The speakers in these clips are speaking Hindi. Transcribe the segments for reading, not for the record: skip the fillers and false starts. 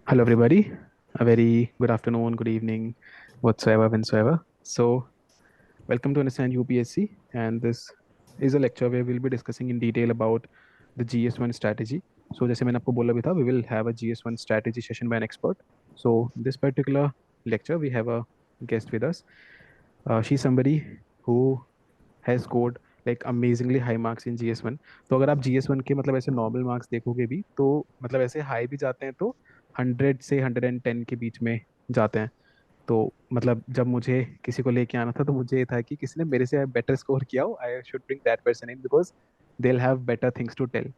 Hello, everybody. A very good afternoon, good evening, whatsoever, whensoever. So, welcome to Understand UPSC. And this is a lecture where we'll be discussing in detail about the GS1 strategy. So, जैसे मैंने आपको बोला भी था, we will have a GS1 strategy session by an expert. So, this particular lecture, we have a guest with us. She's somebody who has scored like amazingly high marks in GS1. तो अगर आप GS1 के मतलब ऐसे नॉर्मल मार्क्स देखोगे भी तो मतलब ऐसे हाई भी जाते हैं तो 100 से 110 के बीच में जाते हैं। तो मतलब जब मुझे किसी को लेके आना था तो मुझे ये था कि किसी ने मेरे से बेटर स्कोर किया हो, I should bring that person in because they will have better things to tell.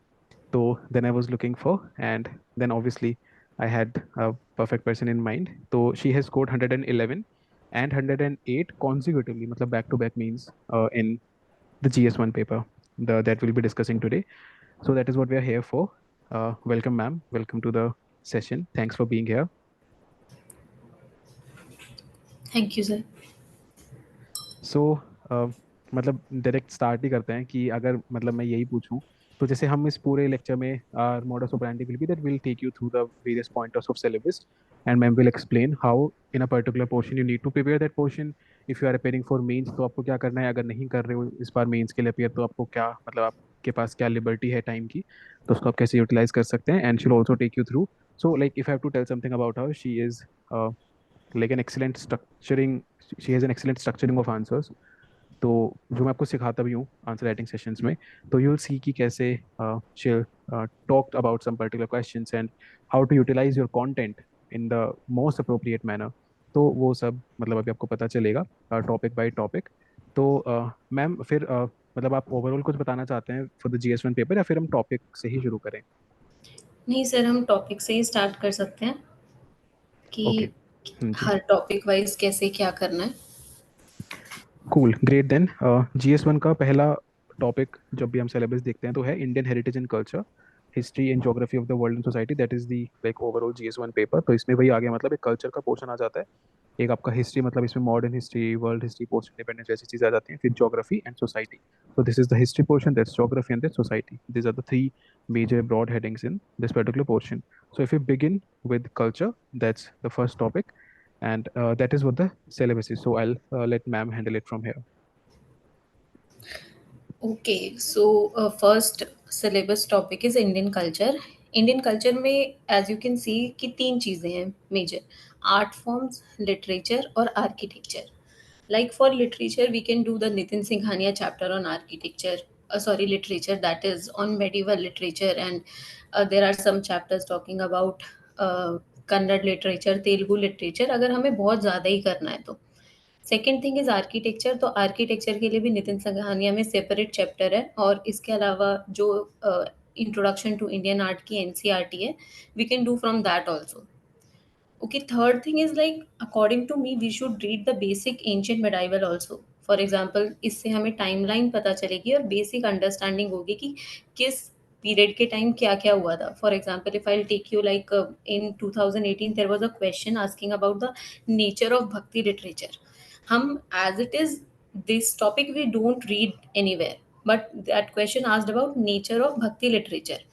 तो then I was looking for and then obviously I had a perfect person in mind. तो she has scored 111 and 108 consecutively, मतलब back to back means in the GS1 paper that we'll be discussing today. So that is what we are here for. Welcome, ma'am. Welcome to the session. Thanks for being here. Thank you sir. So मतलब डायरेक्ट स्टार्ट ही करते हैं कि अगर मतलब मैं यही पूछूं तो जैसे हम इस पूरे लेक्चर में modus operandi will be that we'll take you through the various pointers of syllabus and ma'am will explain how in a particular portion you need to prepare that portion. if you are preparing for mains तो आपको क्या करना है, अगर नहीं कर रहे हो इस बार मेंस के लिए अपियर तो आपको क्या मतलब आपके पास क्या लिबर्टी है टाइम की, तो उसको आप कैसे यूटिलाइज कर सकते हैं and she will also take you through. So like if I have to tell something about her, she is like an excellent structuring, she has an excellent structuring of answers. तो जो मैं आपको सिखाता भी हूँ आंसर राइटिंग सेशंस में, तो यू विल सी कि कैसे she talked about some particular questions and how to utilise your content in the most appropriate manner. तो वो सब मतलब अभी आपको पता चलेगा टॉपिक बाय टॉपिक. तो मैम फिर मतलब आप ओवरऑल कुछ बताना चाहते हैं फॉर द GS1 पेपर या फिर हम टॉपिक से ही शुरू करें? नहीं सर, हम टॉपिक से ही स्टार्ट कर सकते हैं कि ओके. जी. हर टॉपिक वाइज कैसे क्या करना है। Cool, great. देन GS1 का पहला टॉपिक जब भी हम सिलेबस देखते हैं तो है Indian heritage and culture, history and geography of the world and society. That is the like overall GS1 paper. तो इसमें वही आ गया, मतलब एक कल्चर का पोर्शन आ जाता है, एक आपका हिस्ट्री मतलब इसमें modern history, world history, post independence जैसी चीजें आ जाती हैं, फिर ज्योग्राफी एंड सोसाइटी. तो this is the history portion, that's geography and that's society. This are the three major broad headings in this particular portion. So if we begin with culture, that's the first topic, and that is what the syllabus is. So I'll let ma'am handle it from here. Okay, so first syllabus topic is Indian culture. Indian culture में एज यू कैन सी कि तीन चीज़ें हैं मेजर: आर्ट फॉर्म्स, लिटरेचर और architecture. Like for literature, we can do the Nitin Singhania chapter on architecture. Sorry, literature, that is on medieval literature, and there are some chapters talking about Kannada literature, Telugu literature, अगर हमें बहुत ज़्यादा ही करना है तो। सेकेंड थिंग इज आर्किटेक्चर, तो आर्किटेक्चर के लिए भी नितिन संघानिया में सेपरेट चैप्टर है, और इसके अलावा जो इंट्रोडक्शन टू इंडियन आर्ट की एनसीईआरटी है, we can do from that also. Okay, third thing is like according to me we should read the basic ancient medieval also. For example, इससे हमें टाइमलाइन पता चलेगी और बेसिक अंडरस्टैंडिंग होगी कि किस पीरियड के टाइम क्या क्या हुआ था. For example, if I take you like in 2018 there was a question asking about the nature of bhakti literature. हम as it is this topic we don't read anywhere, but that question asked about nature of bhakti literature.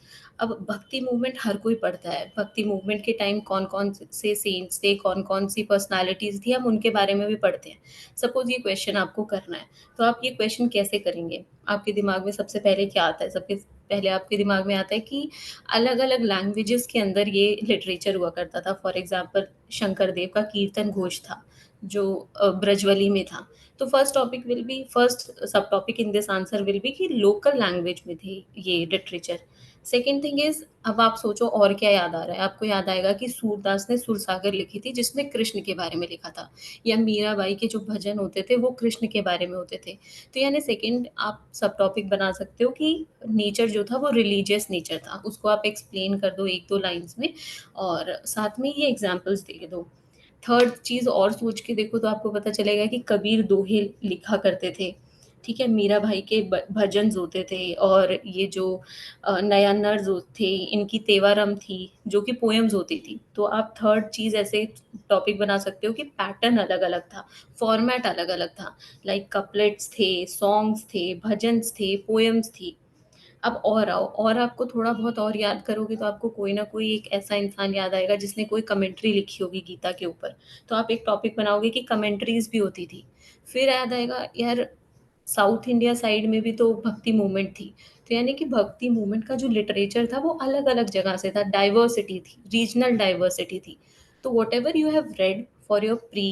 अब भक्ति मूवमेंट हर कोई पढ़ता है, भक्ति मूवमेंट के टाइम कौन कौन से सेंट्स थे, कौन कौन सी पर्सनालिटीज थी, हम उनके बारे में भी पढ़ते हैं. सपोज ये क्वेश्चन आपको करना है, तो आप ये क्वेश्चन कैसे करेंगे? आपके दिमाग में सबसे पहले क्या आता है? सबके पहले आपके दिमाग में आता है कि अलग अलग लैंग्वेजेस के अंदर ये लिटरेचर हुआ करता था. फॉर एग्जाम्पल, शंकर देव का कीर्तन घोष था जो ब्रजवली में था. तो फर्स्ट सब topic in this answer will B कि लोकल लैंग्वेज में थे ये लिटरेचर. सेकेंड थिंग इज, अब आप सोचो और क्या याद आ रहा है? आपको याद आएगा कि सूरदास ने सुरसागर लिखी थी जिसमें कृष्ण के बारे में लिखा था, या मीराबाई के जो भजन होते थे वो कृष्ण के बारे में होते थे. तो यानी सेकेंड आप सब टॉपिक बना सकते हो कि नेचर जो था वो रिलीजियस नेचर था, उसको आप एक्सप्लेन कर दो एक दो लाइन्स में, और साथ में ये एग्जाम्पल्स दे दो. थर्ड चीज़ और सोच के देखो तो आपको पता चलेगा कि कबीर दोहे लिखा करते थे, ठीक है, मीरा भाई के भजन होते थे, और ये जो नया नर जो थे इनकी तेवारम थी जो कि पोएम्स होती थी. तो आप थर्ड चीज़ ऐसे टॉपिक बना सकते हो कि पैटर्न अलग अलग था, फॉर्मेट अलग अलग था, लाइक कपलेट्स थे, सॉन्ग्स थे, भजन्स थे, पोएम्स थी. अब और आओ, और आपको थोड़ा बहुत और याद करोगे तो आपको कोई ना कोई एक ऐसा इंसान याद आएगा जिसने कोई कमेंट्री लिखी होगी गीता के ऊपर, तो आप एक टॉपिक बनाओगे कि कमेंट्रीज भी होती थी। फिर याद आएगा यार साउथ इंडिया साइड में भी तो भक्ति मूवमेंट थी, तो यानी कि भक्ति मूवमेंट का जो लिटरेचर था वो अलग अलग जगह से था, डाइवर्सिटी थी, रीजनल डाइवर्सिटी थी। तो whatever you have read for your pre,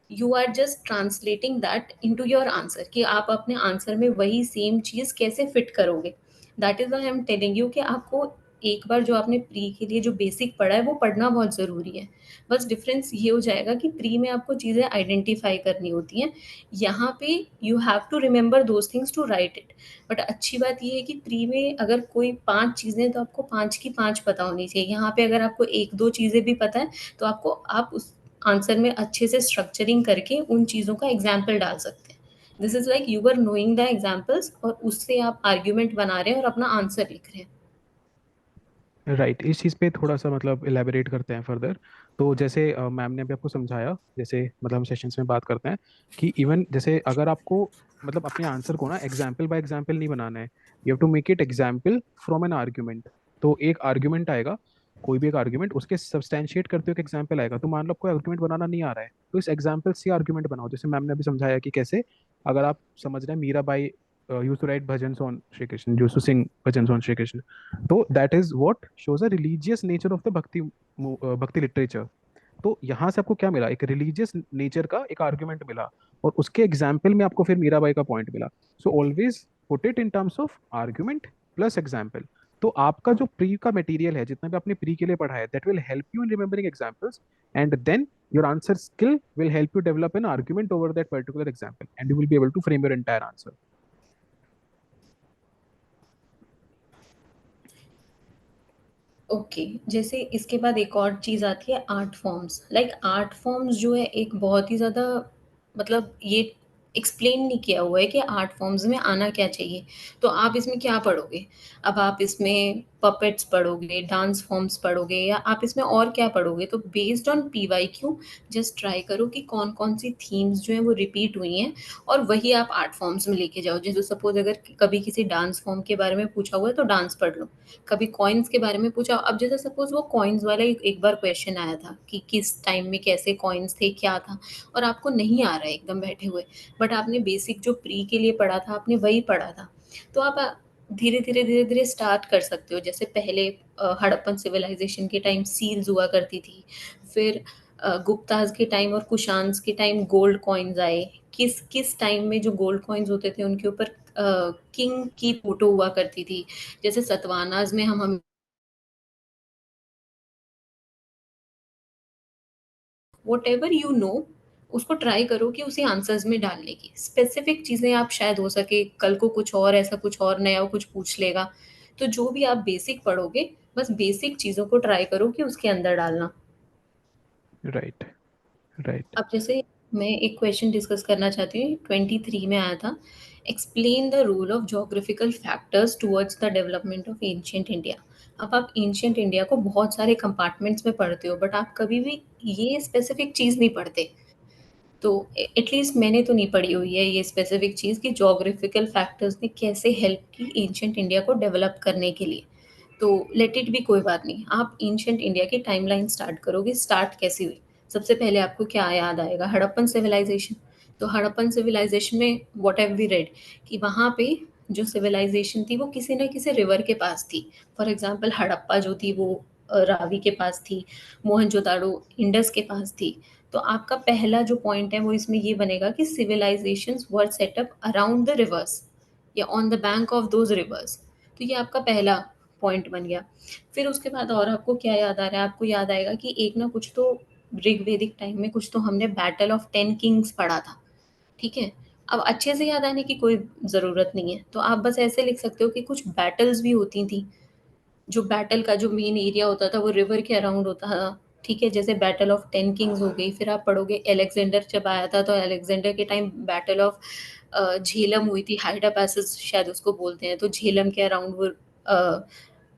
you are just translating that into your answer, कि आप अपने आंसर में वही सेम चीज कैसे फिट करोगे। That is why I am telling you कि आपको एक बार जो आपने प्री के लिए जो बेसिक पढ़ा है वो पढ़ना बहुत ज़रूरी है। बस डिफरेंस ये हो जाएगा कि प्री में आपको चीज़ें आइडेंटिफाई करनी होती हैं, यहाँ पे you have to remember those things to write it. But अच्छी बात ये है कि प्री में अगर कोई 5 चीज़ें तो आपको 5 की 5 पता होनी चाहिए। यहाँ पे अगर आपको 1-2 चीज़ें भी पता है तो आपको आप उस आंसर में अच्छे से स्ट्रक्चरिंग करके उन चीज़ों का एग्जाम्पल डाल सकते हैं। This is like you are knowing the examples और उससे आप आर्ग्यूमेंट बना रहे हैं और अपना आंसर लिख रहे हैं। राइट, इस चीज़ पे थोड़ा सा मतलब इलेबोरेट करते हैं फर्दर। तो जैसे मैम ने अभी आपको समझाया, जैसे मतलब हम सेशंस में बात करते हैं कि इवन जैसे अगर आपको मतलब अपने आंसर को ना एग्जाम्पल बाय एग्जाम्पल नहीं बनाना है, you have to make it example from an argument. तो एक आर्ग्यूमेंट आएगा, कोई भी एक आर्ग्यूमेंट, उसके सब्सटैंशिएट करते हुए एक एग्जाम्पल आएगा। तो मान लो आपको आर्ग्यूमेंट बनाना नहीं आ रहा है, तो इस एग्जाम्पल से आर्ग्यूमेंट बनाओ। जैसे मैम ने अभी समझाया कि कैसे, अगर आप समझ रहे हैं Mirabai use to write bhajan on Shri Krishna, use to sing bhajan on Shri Krishna, तो that is what shows a religious nature of the bhakti literature. तो यहाँ से आपको क्या मिला, एक रिलीजियस नेचर का एक आर्ग्यूमेंट मिला, और उसके एग्जाम्पल में आपको फिर मीराबाई का पॉइंट मिला। So always put it in terms of argument plus example. तो आपका जो प्री का मटेरियल है, जितना भी आपने प्री के लिए पढ़ा है, that will help you in remembering examples, and then your answer skill will help you develop an argument over that particular example, and you will be able to frame your entire answer. Okay, जैसे इसके बाद एक और चीज़ आती है art forms. Like art forms जो है एक बहुत ही ज़्यादा, मतलब ये एक्सप्लेन नहीं किया हुआ है कि आर्ट फॉर्म्स में आना क्या चाहिए। तो आप इसमें क्या पढ़ोगे? अब आप इसमें पपेट्स पढ़ोगे, डांस फॉर्म्स पढ़ोगे, या आप इसमें और क्या पढ़ोगे? तो based on PYQ just try करो कि कौन-कौन सी थीम्स जो हैं वो रिपीट हुई हैं और वही आप आर्ट फॉर्म्स में लेके जाओ। जैसे सपोज़ अगर कभी किसी डांस फॉर्म के बारे में पूछा हुआ है तो डांस पढ़ लो। कभी कॉइन्स के बारे में पूछा, अब जैसे सपोज वो कॉइन्स वाला एक बार क्वेश्चन आया था कि किस टाइम में कैसे कॉइन्स थे, क्या था, और आपको नहीं आ रहा है एकदम बैठे हुए, बट आपने बेसिक जो प्री के लिए पढ़ा था आपने वही पढ़ा था, तो आप धीरे धीरे स्टार्ट कर सकते हो। जैसे पहले हड़प्पन सिविलाइजेशन के टाइम सील्स हुआ करती थी, फिर गुप्ताज के टाइम और कुशान्स के टाइम गोल्ड कॉइन्स आए। किस किस टाइम में जो गोल्ड कॉइन्स होते थे उनके ऊपर किंग की फोटो हुआ करती थी। जैसे सतवानाज में हम वॉट एवर यू नो उसको ट्राई करो कि उसे आंसर्स में डालने की स्पेसिफिक चीज़ें आप शायद हो सके कल को कुछ और ऐसा कुछ और नया कुछ पूछ लेगा। तो जो भी आप बेसिक पढ़ोगे बस बेसिक चीज़ों को ट्राई करो कि उसके अंदर डालना। Right, right. अब जैसे मैं एक क्वेश्चन डिस्कस करना चाहती हूँ, 23 में आया था। Explain the role of geographical factors towards the development of ancient India. अब आप एंशियंट इंडिया को बहुत सारे कंपार्टमेंट्स में पढ़ते हो बट आप कभी भी ये स्पेसिफिक चीज़ नहीं पढ़ते। तो एटलीस्ट मैंने तो नहीं पढ़ी हुई है ये स्पेसिफिक चीज़ कि जोग्राफिकल फैक्टर्स ने कैसे हेल्प की एंशियंट इंडिया को डेवलप करने के लिए। तो लेट इट बी, कोई बात नहीं, आप एंशियंट इंडिया की टाइमलाइन स्टार्ट करोगे। स्टार्ट कैसी हुई? सबसे पहले आपको क्या याद आएगा? हड़प्पन सिविलाइजेशन। तो हड़प्पन सिविलाइजेशन में व्हाट हैव वी रेड कि वहाँ पे जो सिविलाइजेशन थी वो किसी न किसी रिवर के पास थी। फॉर एग्जांपल हड़प्पा जो थी वो रावी के पास थी, मोहनजोदाड़ो इंडस के पास थी। तो आपका पहला जो पॉइंट है वो इसमें ये बनेगा कि civilizations were set up around the rivers या on the bank of those rivers. तो ये आपका पहला पॉइंट बन गया। फिर उसके बाद और आपको क्या याद आ रहा है? आपको याद आएगा कि एक ना कुछ तो ऋग्वेदिक टाइम में कुछ तो हमने बैटल ऑफ 10 किंग्स पढ़ा था, ठीक है? अब अच्छे से याद आने की कोई ज़रूरत नहीं है, तो आप बस ऐसे लिख सकते हो कि कुछ बैटल्स भी होती थी। जो बैटल का जो मेन एरिया होता था वो रिवर के अराउंड होता था, ठीक है? जैसे बैटल ऑफ 10 किंग्स हो गई, फिर आप पढ़ोगे अलेक्जेंडर जब आया था तो अलेक्जेंडर के टाइम बैटल ऑफ झेलम हुई थी, हाइडा पैसेज शायद उसको बोलते हैं, तो झेलम के अराउंड वो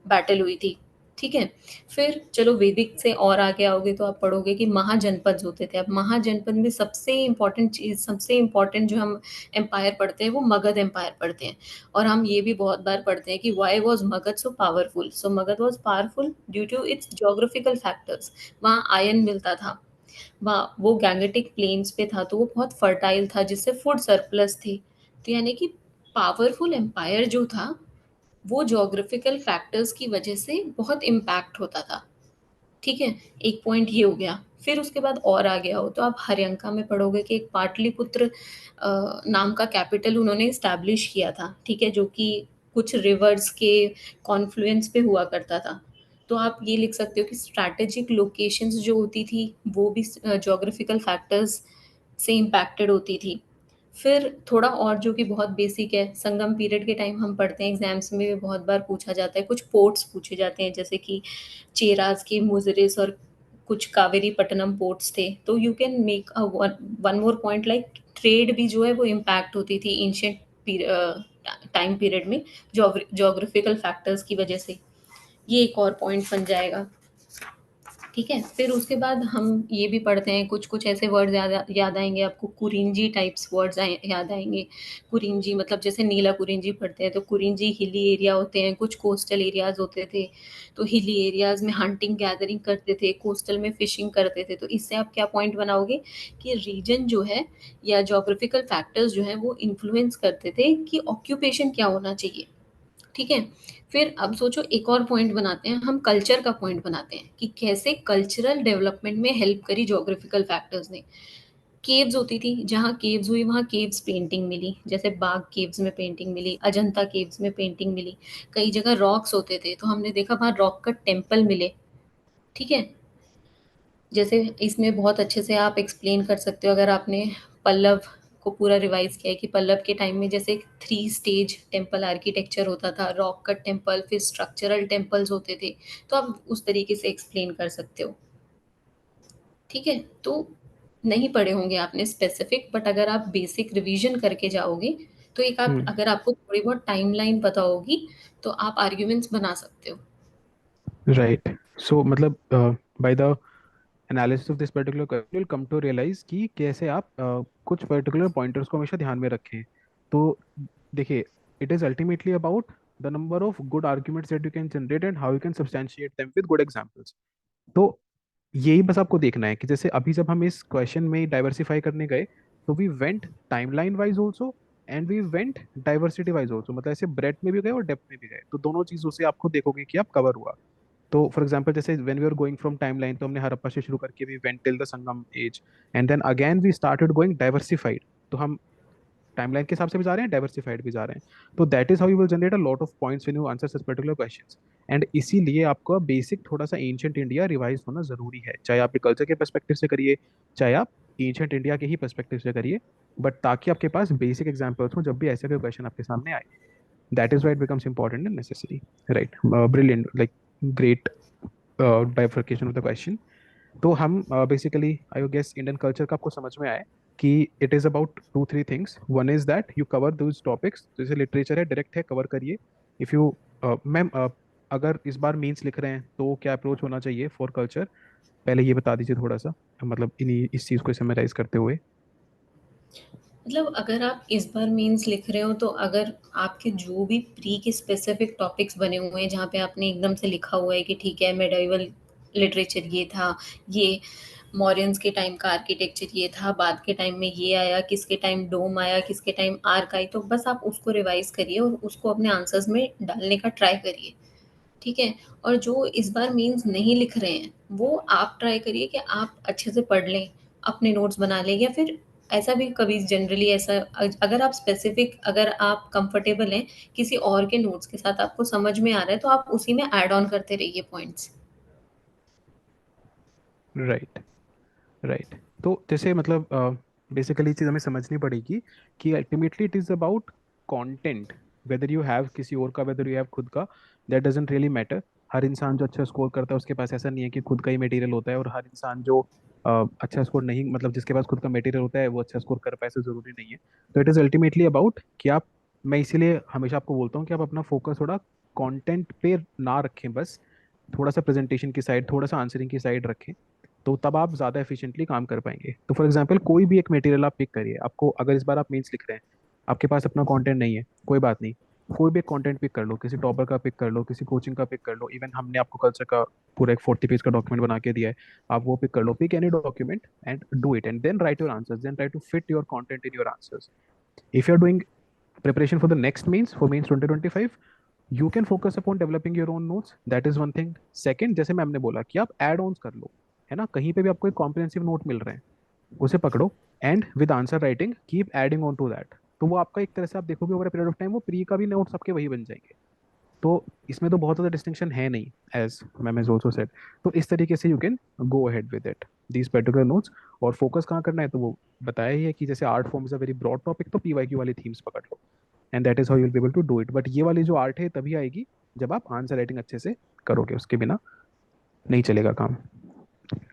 बैटल हुई थी, ठीक है। फिर चलो वैदिक से और आगे आओगे तो आप पढ़ोगे कि महाजनपद होते थे। अब महाजनपद में सबसे इम्पोर्टेंट चीज़, सबसे इम्पोर्टेंट जो हम एम्पायर पढ़ते हैं वो मगध एम्पायर पढ़ते हैं। और हम ये भी बहुत बार पढ़ते हैं कि why was Magadha so powerful. So Magadha was powerful due to its geographical factors. वहाँ आयन मिलता था, वहाँ वो गैंगेटिक प्लेन्स पे था, तो वो बहुत फर्टाइल था जिससे फूड सरप्लस थी। तो यानी कि पावरफुल एम्पायर जो था वो ज्योग्राफिकल फैक्टर्स की वजह से बहुत इम्पैक्ट होता था। ठीक है, एक पॉइंट ये हो गया। फिर उसके बाद और आगे आओ तो आप हर्यंका में पढ़ोगे कि एक पाटलिपुत्र नाम का कैपिटल उन्होंने इस्टेब्लिश किया था, ठीक है, जो कि कुछ रिवर्स के कॉन्फ्लुएंस पे हुआ करता था। तो आप ये लिख सकते हो कि स्ट्रैटेजिक लोकेशंस जो होती थी वो भी ज्योग्राफिकल फैक्टर्स से इम्पैक्टेड होती थी। फिर थोड़ा और जो कि बहुत बेसिक है, संगम पीरियड के टाइम हम पढ़ते हैं, एग्जाम्स में भी बहुत बार पूछा जाता है, कुछ पोर्ट्स पूछे जाते हैं जैसे कि चेराज की मुजरिस और कुछ कावेरी पट्टनम पोर्ट्स थे। तो you can make a one more point like trade भी जो है वो इम्पैक्ट होती थी एंशियंट टाइम पीरियड में जोग्राफिकल फैक्टर्स की वजह से। ये एक और पॉइंट बन जाएगा। ठीक है, फिर उसके बाद हम ये भी पढ़ते हैं, कुछ कुछ ऐसे वर्ड्स याद आएंगे आपको, कुरिंजी टाइप्स वर्ड्स याद आएंगे। कुरिंजी मतलब जैसे नीला कुरिंजी पढ़ते हैं तो कुरिंजी हिली एरिया होते हैं, कुछ कोस्टल एरियाज होते थे। तो हिली एरियाज में हंटिंग गैदरिंग करते थे, कोस्टल में फिशिंग करते थे। तो इससे आप क्या पॉइंट बनाओगे कि रीजन जो है या जोग्राफिकल फैक्टर्स जो है वो इन्फ्लुएंस करते थे कि ऑक्यूपेशन क्या होना चाहिए। ठीक है, फिर अब सोचो एक और पॉइंट बनाते हैं, हम कल्चर का पॉइंट बनाते हैं कि कैसे कल्चरल डेवलपमेंट में हेल्प करी ज्योग्राफिकल फैक्टर्स ने। केव्स होती थी, जहाँ केव्स हुई वहाँ केव्स पेंटिंग मिली, जैसे बाग केव्स में पेंटिंग मिली, अजंता केव्स में पेंटिंग मिली। कई जगह रॉक्स होते थे तो हमने देखा वहाँ रॉक कट टेम्पल मिले। ठीक है, जैसे इसमें बहुत अच्छे से आप एक्सप्लेन कर सकते हो अगर आपने पल्लव को पूरा रिवाइज किया है कि पल्लव के टाइम में जैसे 3 स्टेज टेम्पल आर्किटेक्चर होता था, रॉक कट टेम्पल, फिर स्ट्रक्चरल टेम्पल्स होते थे। तो आप उस तरीके से एक्सप्लेन कर सकते हो। ठीक है, तो नहीं पढ़े होंगे आपने स्पेसिफिक, बट अगर आप बेसिक रिवीजन करके जाओगे तो एक आप हम्म। अगर आपको थोड़ी बहुत टाइमलाइन पता होगी तो आप आर्ग्यूमेंट्स बना सकते हो। राइट। सो मतलब by the analysis of this particular question will come to realise कि कैसे आप कुछ पर्टिकुलर पॉइंटर्स को हमेशा ध्यान में रखें। तो देखिए, it is ultimately about the number of good arguments that you can generate and how you can substantiate them with good examples. तो यही बस आपको देखना है कि जैसे अभी जब हम इस क्वेश्चन में डाइवर्सिफाई करने गए, तो we went timeline wise also and we went diversity wise also, मतलब ऐसे ब्रेथ में भी गए और डेप्थ में भी गए, तो दोनों चीजों से आपको देखोगे कि आप कवर हुआ। तो फॉर एग्जाम्पल जैसे when we are going from timeline, तो हमने हड़प्पा से शुरू करके we went till the Sangam age, and then again we started going diversified. तो हम टाइमलाइन के हिसाब से भी जा रहे हैं, डाइवर्सिफाइड भी जा रहे हैं। तो that is how you will generate a lot of points when you answer such particular questions. And इसीलिए आपको बेसिक थोड़ा सा एंशियंट इंडिया रिवाइज होना जरूरी है, चाहे आप कल्चर के पर्सपेक्टिव से करिए, चाहे आप एंशियंट इंडिया के ही पर्सपेक्टिव से करिए, बट ताकि आपके पास बेसिक एग्जाम्पल्स हो जब भी ऐसे कोई क्वेश्चन आपके सामने आए। That is why it becomes important and necessary. Right, brilliant, like great bifurcation of the question. तो हम basically I guess Indian culture का आपको समझ में आए कि it is about 2 3 things. One is that you cover those topics, जैसे लिटरेचर है डायरेक्ट है, कवर करिए। इफ यू मैम अगर इस बार मीन्स लिख रहे हैं तो क्या अप्रोच होना चाहिए फॉर कल्चर, पहले ये बता दीजिए थोड़ा सा, मतलब इन्हीं इस चीज को समराइज करते हुए। मतलब अगर आप इस बार मेंस लिख रहे हो तो अगर आपके जो भी प्री के स्पेसिफिक टॉपिक्स बने हुए हैं जहाँ पे आपने एकदम से लिखा हुआ है कि ठीक है मेडाइवल लिटरेचर ये था, ये मौर्यंस के टाइम का आर्किटेक्चर ये था, बाद के टाइम में ये आया, किसके टाइम डोम आया, किसके टाइम आर्क आई, तो बस आप उसको रिवाइज करिए और उसको अपने आंसर्स में डालने का ट्राई करिए। ठीक है, और जो इस बार मीन्स नहीं लिख रहे हैं वो आप ट्राई करिए कि आप अच्छे से पढ़ लें, अपने नोट्स बना लें, या फिर ऐसा भी कभी जनरली ऐसा अगर आप स्पेसिफिक, अगर आप कंफर्टेबल हैं किसी और के नोट्स के साथ, आपको समझ में आ रहा है तो आप उसी में ऐड ऑन करते रहिए पॉइंट्स। राइट। राइट। तो जैसे मतलब बेसिकली चीज हमें समझनी पड़ेगी कि ultimately it is about content, whether you have किसी और का, वेदर यू हैव खुद का, दैट डजंट रियली मैटर। हर इंसान जो अच्छा स्कोर करता है उसके पास ऐसा नहीं है कि खुद का ही मटेरियल होता है, और हर इंसान जो अच्छा स्कोर नहीं, मतलब जिसके पास खुद का मटेरियल होता है वो अच्छा स्कोर कर पाए, ऐसा जरूरी नहीं है। तो इट इज अल्टीमेटली अबाउट कि आप, मैं इसीलिए हमेशा आपको बोलता हूँ कि आप अपना फोकस थोड़ा कंटेंट पे ना रखें बस, थोड़ा सा प्रेजेंटेशन की साइड, थोड़ा सा आंसरिंग की साइड रखें, तो तब आप ज़्यादा एफिशिएंटली काम कर पाएंगे। तो फॉर एग्जांपल कोई भी एक मटेरियल आप पिक करिए, आपको अगर इस बार आप मेंस लिख रहे हैं, आपके पास अपना कंटेंट नहीं है, कोई बात नहीं, कोई भी एक कंटेंट पिक कर लो, किसी टॉपर का पिक कर लो, किसी कोचिंग का पिक कर लो, इवन हमने आपको कल्चर का पूरा एक 40 पेज का डॉक्यूमेंट बना के दिया है, आप वो पिक कर लो, pick any document and do it and then write your answers, then try to fit your content in your answers. If you are doing preparation for the next means for means 2025, you can focus upon developing your own notes, that is one thing. Second, जैसे मैम ने बोला कि आप एड ऑन्स कर लो, है ना, कहीं पे भी आपको एक कॉम्प्रिहेंसिव नोट मिल रहे हैं, उसे पकड़ो and with answer writing keep adding on to that. तो वो आपका एक तरह से आप देखोगे ओवर पीरियड ऑफ टाइम वो प्री का भी नोट्स आपके वही बन जाएंगे। तो इसमें तो बहुत ज़्यादा डिस्टिंक्शन है नहीं, as ma'am has also said. तो इस तरीके से you can go ahead with it, these particular notes. और फोकस कहाँ करना है तो वो बताया ही है कि जैसे art form is a very broad topic, तो पीवाईक्यू वाली थीम्स पकड़ लो and that is how you will be able to do it. But ये वाली जो आर्ट है तभी आएगी जब आप आंसर राइटिंग अच्छे से करोगे, उसके बिना नहीं चलेगा काम।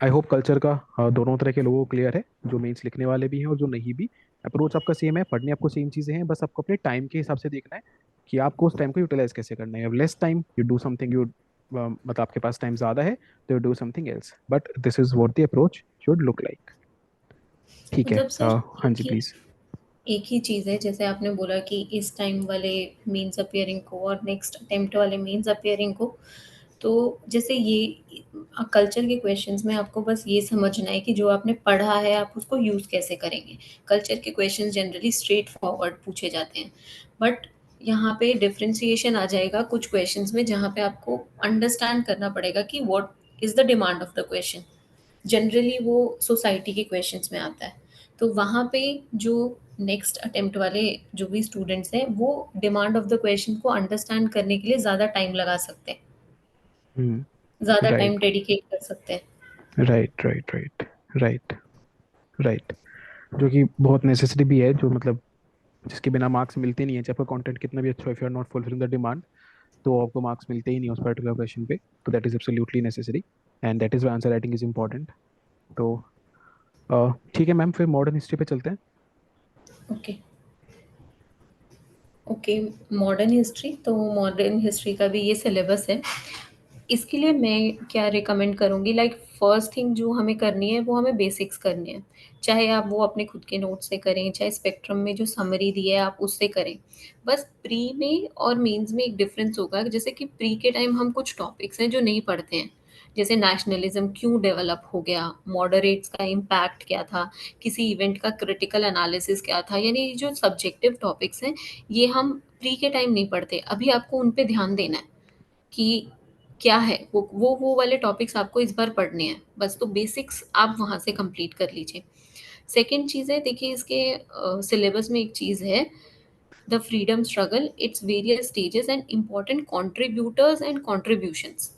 आई होप कल्चर का दोनों तरह के लोगों को क्लियर है, जो मेंस लिखने वाले भी हैं और जो नहीं भी। अप्रोच आपका सेम है, पढ़ने आपको सेम चीज़ें हैं, बस आपको अपने टाइम के हिसाब से देखना है कि आपको उस टाइम को यूटिलाइज कैसे करना है। Less time you do something, you मतलब आपके पास टाइम ज़्यादा है तो you do something else, but this is what the approach should look like. ठीक है, मतलब सर हाँ जी प्लीज़। एक ही चीज़ है, जैसे आपने बोला कि इस टाइम वाले मीन्स अपियरिंग को और नेक्स्ट अटेम्प्ट वाले मीन्स अपियरिंग को, तो जैसे ये कल्चर के क्वेश्चंस में आपको बस ये समझना है कि जो आपने पढ़ा है आप उसको यूज़ कैसे करेंगे। कल्चर के क्वेश्चंस जनरली स्ट्रेट फॉरवर्ड पूछे जाते हैं, बट यहाँ पे डिफरेंशिएशन आ जाएगा कुछ क्वेश्चंस में, जहाँ पे आपको अंडरस्टैंड करना पड़ेगा कि what is the demand of the question. Generally वो सोसाइटी के क्वेश्चंस में आता है, तो वहाँ पे जो नेक्स्ट अटेम्प्ट वाले जो भी स्टूडेंट्स हैं वो डिमांड ऑफ द क्वेश्चन को अंडरस्टैंड करने के लिए ज़्यादा टाइम लगा सकते हैं, ज़्यादा टाइम राइट डेडिकेट कर सकते हैं। Right right right right right. जो कि बहुत नेसेसरी भी है, जो मतलब जिसके बिना मार्क्स मिलते नहीं है, चाहे आपका कंटेंट कितना भी अच्छा हो, if you are not fulfilling the demand तो आपको मार्क्स मिलते ही नहीं उस पर्टिकुलर क्वेश्चन पे। तो that is absolutely necessary and that is why answer writing is important. तो ठीक है मैम, फिर मॉडर्न हिस्ट्री पे चलते हैं। Okay, okay. मॉडर्न हिस्ट्री, तो मॉडर्न हिस्ट्री का भी ये सिलेबस है। इसके लिए मैं क्या रिकमेंड करूँगी, लाइक फर्स्ट थिंग जो हमें करनी है वो हमें बेसिक्स करनी है। चाहे आप वो अपने खुद के नोट से करें, चाहे स्पेक्ट्रम में जो समरी दी है आप उससे करें। बस प्री में और मेंस में एक डिफरेंस होगा, जैसे कि प्री के टाइम हम कुछ टॉपिक्स हैं जो नहीं पढ़ते हैं, जैसे नेशनलिज्म क्यों डेवलप हो गया, मॉडरेट्स का इम्पैक्ट क्या था, किसी इवेंट का क्रिटिकल एनालिसिस क्या था, यानी ये जो सब्जेक्टिव टॉपिक्स हैं ये हम प्री के टाइम नहीं पढ़ते। अभी आपको उन पे ध्यान देना है कि क्या है वो वाले टॉपिक्स आपको इस बार पढ़ने हैं, बस तो बेसिक्स आप वहाँ से कंप्लीट कर लीजिए। सेकंड चीज़ है, देखिए इसके सिलेबस में एक चीज़ है, the freedom struggle, its various stages and important contributors and contributions.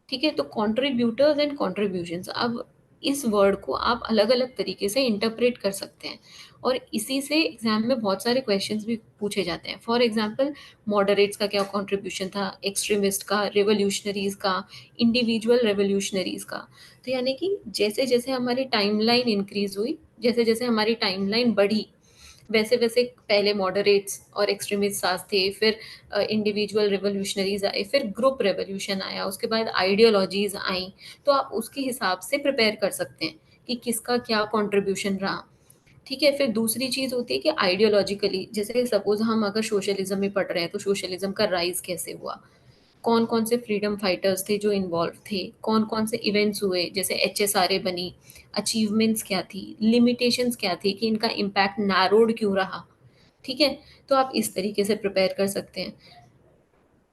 ठीक है, तो कॉन्ट्रीब्यूटर्स एंड कॉन्ट्रीब्यूशंस, अब इस वर्ड को आप अलग अलग तरीके से इंटरप्रेट कर सकते हैं, और इसी से एग्जाम में बहुत सारे क्वेश्चंस भी पूछे जाते हैं। फॉर एग्जांपल, मॉडरेट्स का क्या कंट्रीब्यूशन था, एक्सट्रीमिस्ट का, रेवोल्यूशनरीज का, इंडिविजुअल रेवोल्यूशनरीज का। तो यानी कि जैसे जैसे हमारी टाइमलाइन इंक्रीज हुई, जैसे जैसे हमारी टाइमलाइन बढ़ी, वैसे वैसे पहले मॉडरेट्स और एक्सट्रीमिस्ट साथ थे, फिर इंडिविजुअल रिवोल्यूशनरीज आए, फिर ग्रुप रेवोल्यूशन आया, उसके बाद आइडियोलॉजीज आई। तो आप उसके हिसाब से प्रिपेयर कर सकते हैं कि किसका क्या कंट्रीब्यूशन रहा। ठीक है, फिर दूसरी चीज़ होती है कि आइडियोलॉजिकली, जैसे सपोज हम अगर सोशलिज्म में पढ़ रहे हैं तो सोशलिज्म का राइज कैसे हुआ, कौन कौन से फ्रीडम फाइटर्स थे जो इन्वॉल्व थे, कौन कौन से इवेंट्स हुए, जैसे HSRA बनी, अचीवमेंट्स क्या थी, लिमिटेशंस क्या थी, कि इनका इम्पैक्ट नैरोड क्यों रहा। ठीक है, तो आप इस तरीके से प्रिपेयर कर सकते हैं।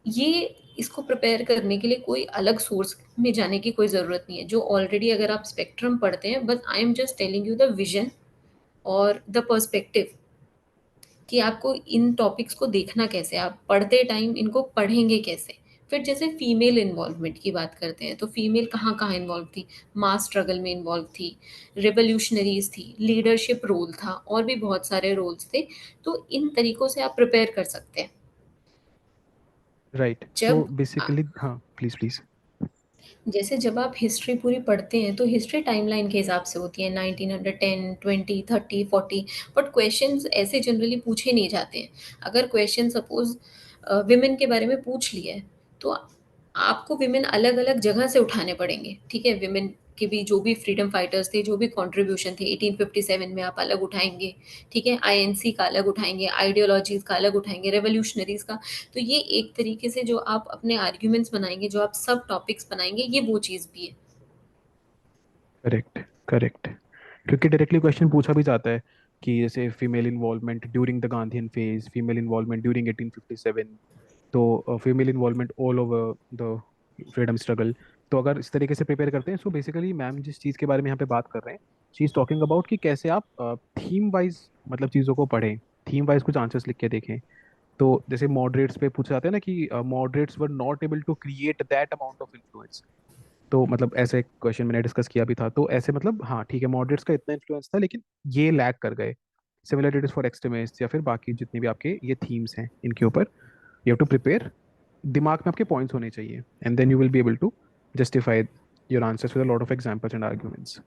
ये इसको प्रिपेयर करने के लिए कोई अलग सोर्स में जाने की कोई ज़रूरत नहीं है, जो ऑलरेडी अगर आप स्पेक्ट्रम पढ़ते हैं, बस I am just telling you the vision और द पर्सपेक्टिव, कि आपको इन टॉपिक्स को देखना कैसे, आप पढ़ते टाइम इनको पढ़ेंगे कैसे। फिर जैसे फीमेल इन्वॉल्वमेंट की बात करते हैं, तो फीमेल कहाँ कहाँ इन्वॉल्व थी, मास स्ट्रगल में इन्वॉल्व थी, रिवोल्यूशनरीज थी, लीडरशिप रोल था, और भी बहुत सारे रोल्स थे। तो इन तरीकों से आप प्रिपेयर कर सकते हैं। राइट, तो जब बेसिकली हाँ प्लीज प्लीज। जैसे जब आप हिस्ट्री पूरी पढ़ते हैं तो हिस्ट्री टाइमलाइन के हिसाब से होती है, 1910, 20, 30, 40। बट क्वेश्चंस ऐसे जनरली पूछे नहीं जाते हैं। अगर क्वेश्चन सपोज विमेन के बारे में पूछ लिया है, तो आपको विमेन अलग अलग जगह से उठाने पड़ेंगे, ठीक है। विमेन के भी जो भी फ्रीडम फाइटर्स थे, जो भी कंट्रीब्यूशन थे 1857 में, आप अलग उठाएंगे, ठीक है। आईएनसी का अलग उठाएंगे, आइडियोलॉजीज का अलग उठाएंगे, रेवोल्यूशनरीज का। तो ये एक तरीके से जो आप अपने आर्ग्यूमेंट्स बनाएंगे, जो आप सब टॉपिक्स बनाएंगे, ये वो चीज़ भी है। Correct, correct. क्योंकि डायरेक्टली क्वेश्चन पूछा भी जाता है कि जैसे female involvement during the Gandhian phase, female involvement during 1857, तो female involvement all over the freedom struggle. तो अगर इस तरीके से प्रिपेयर करते हैं, सो बेसिकली मैम जिस चीज़ के बारे में यहाँ पे बात कर रहे हैं, शी इज टॉकिंग अबाउट कि कैसे आप थीम वाइज मतलब चीज़ों को पढ़ें, थीम वाइज कुछ आंसर्स लिख के देखें। तो जैसे मॉडरेट्स पे पूछा जाता है ना कि moderates were not able to create that amount of influence. तो मतलब ऐसे क्वेश्चन मैंने डिस्कस किया भी था, तो ऐसे मतलब हाँ ठीक है, मॉडरेट्स का इतना इन्फ्लुएंस था लेकिन ये लैग कर गए। Similar it is for extremist या फिर बाकी जितने भी आपके ये थीम्स हैं, इनके ऊपर यू हैव टू प्रिपेयर। दिमाग में आपके पॉइंट्स होने चाहिए and then you will be able to justify your answers with a lot of examples and arguments.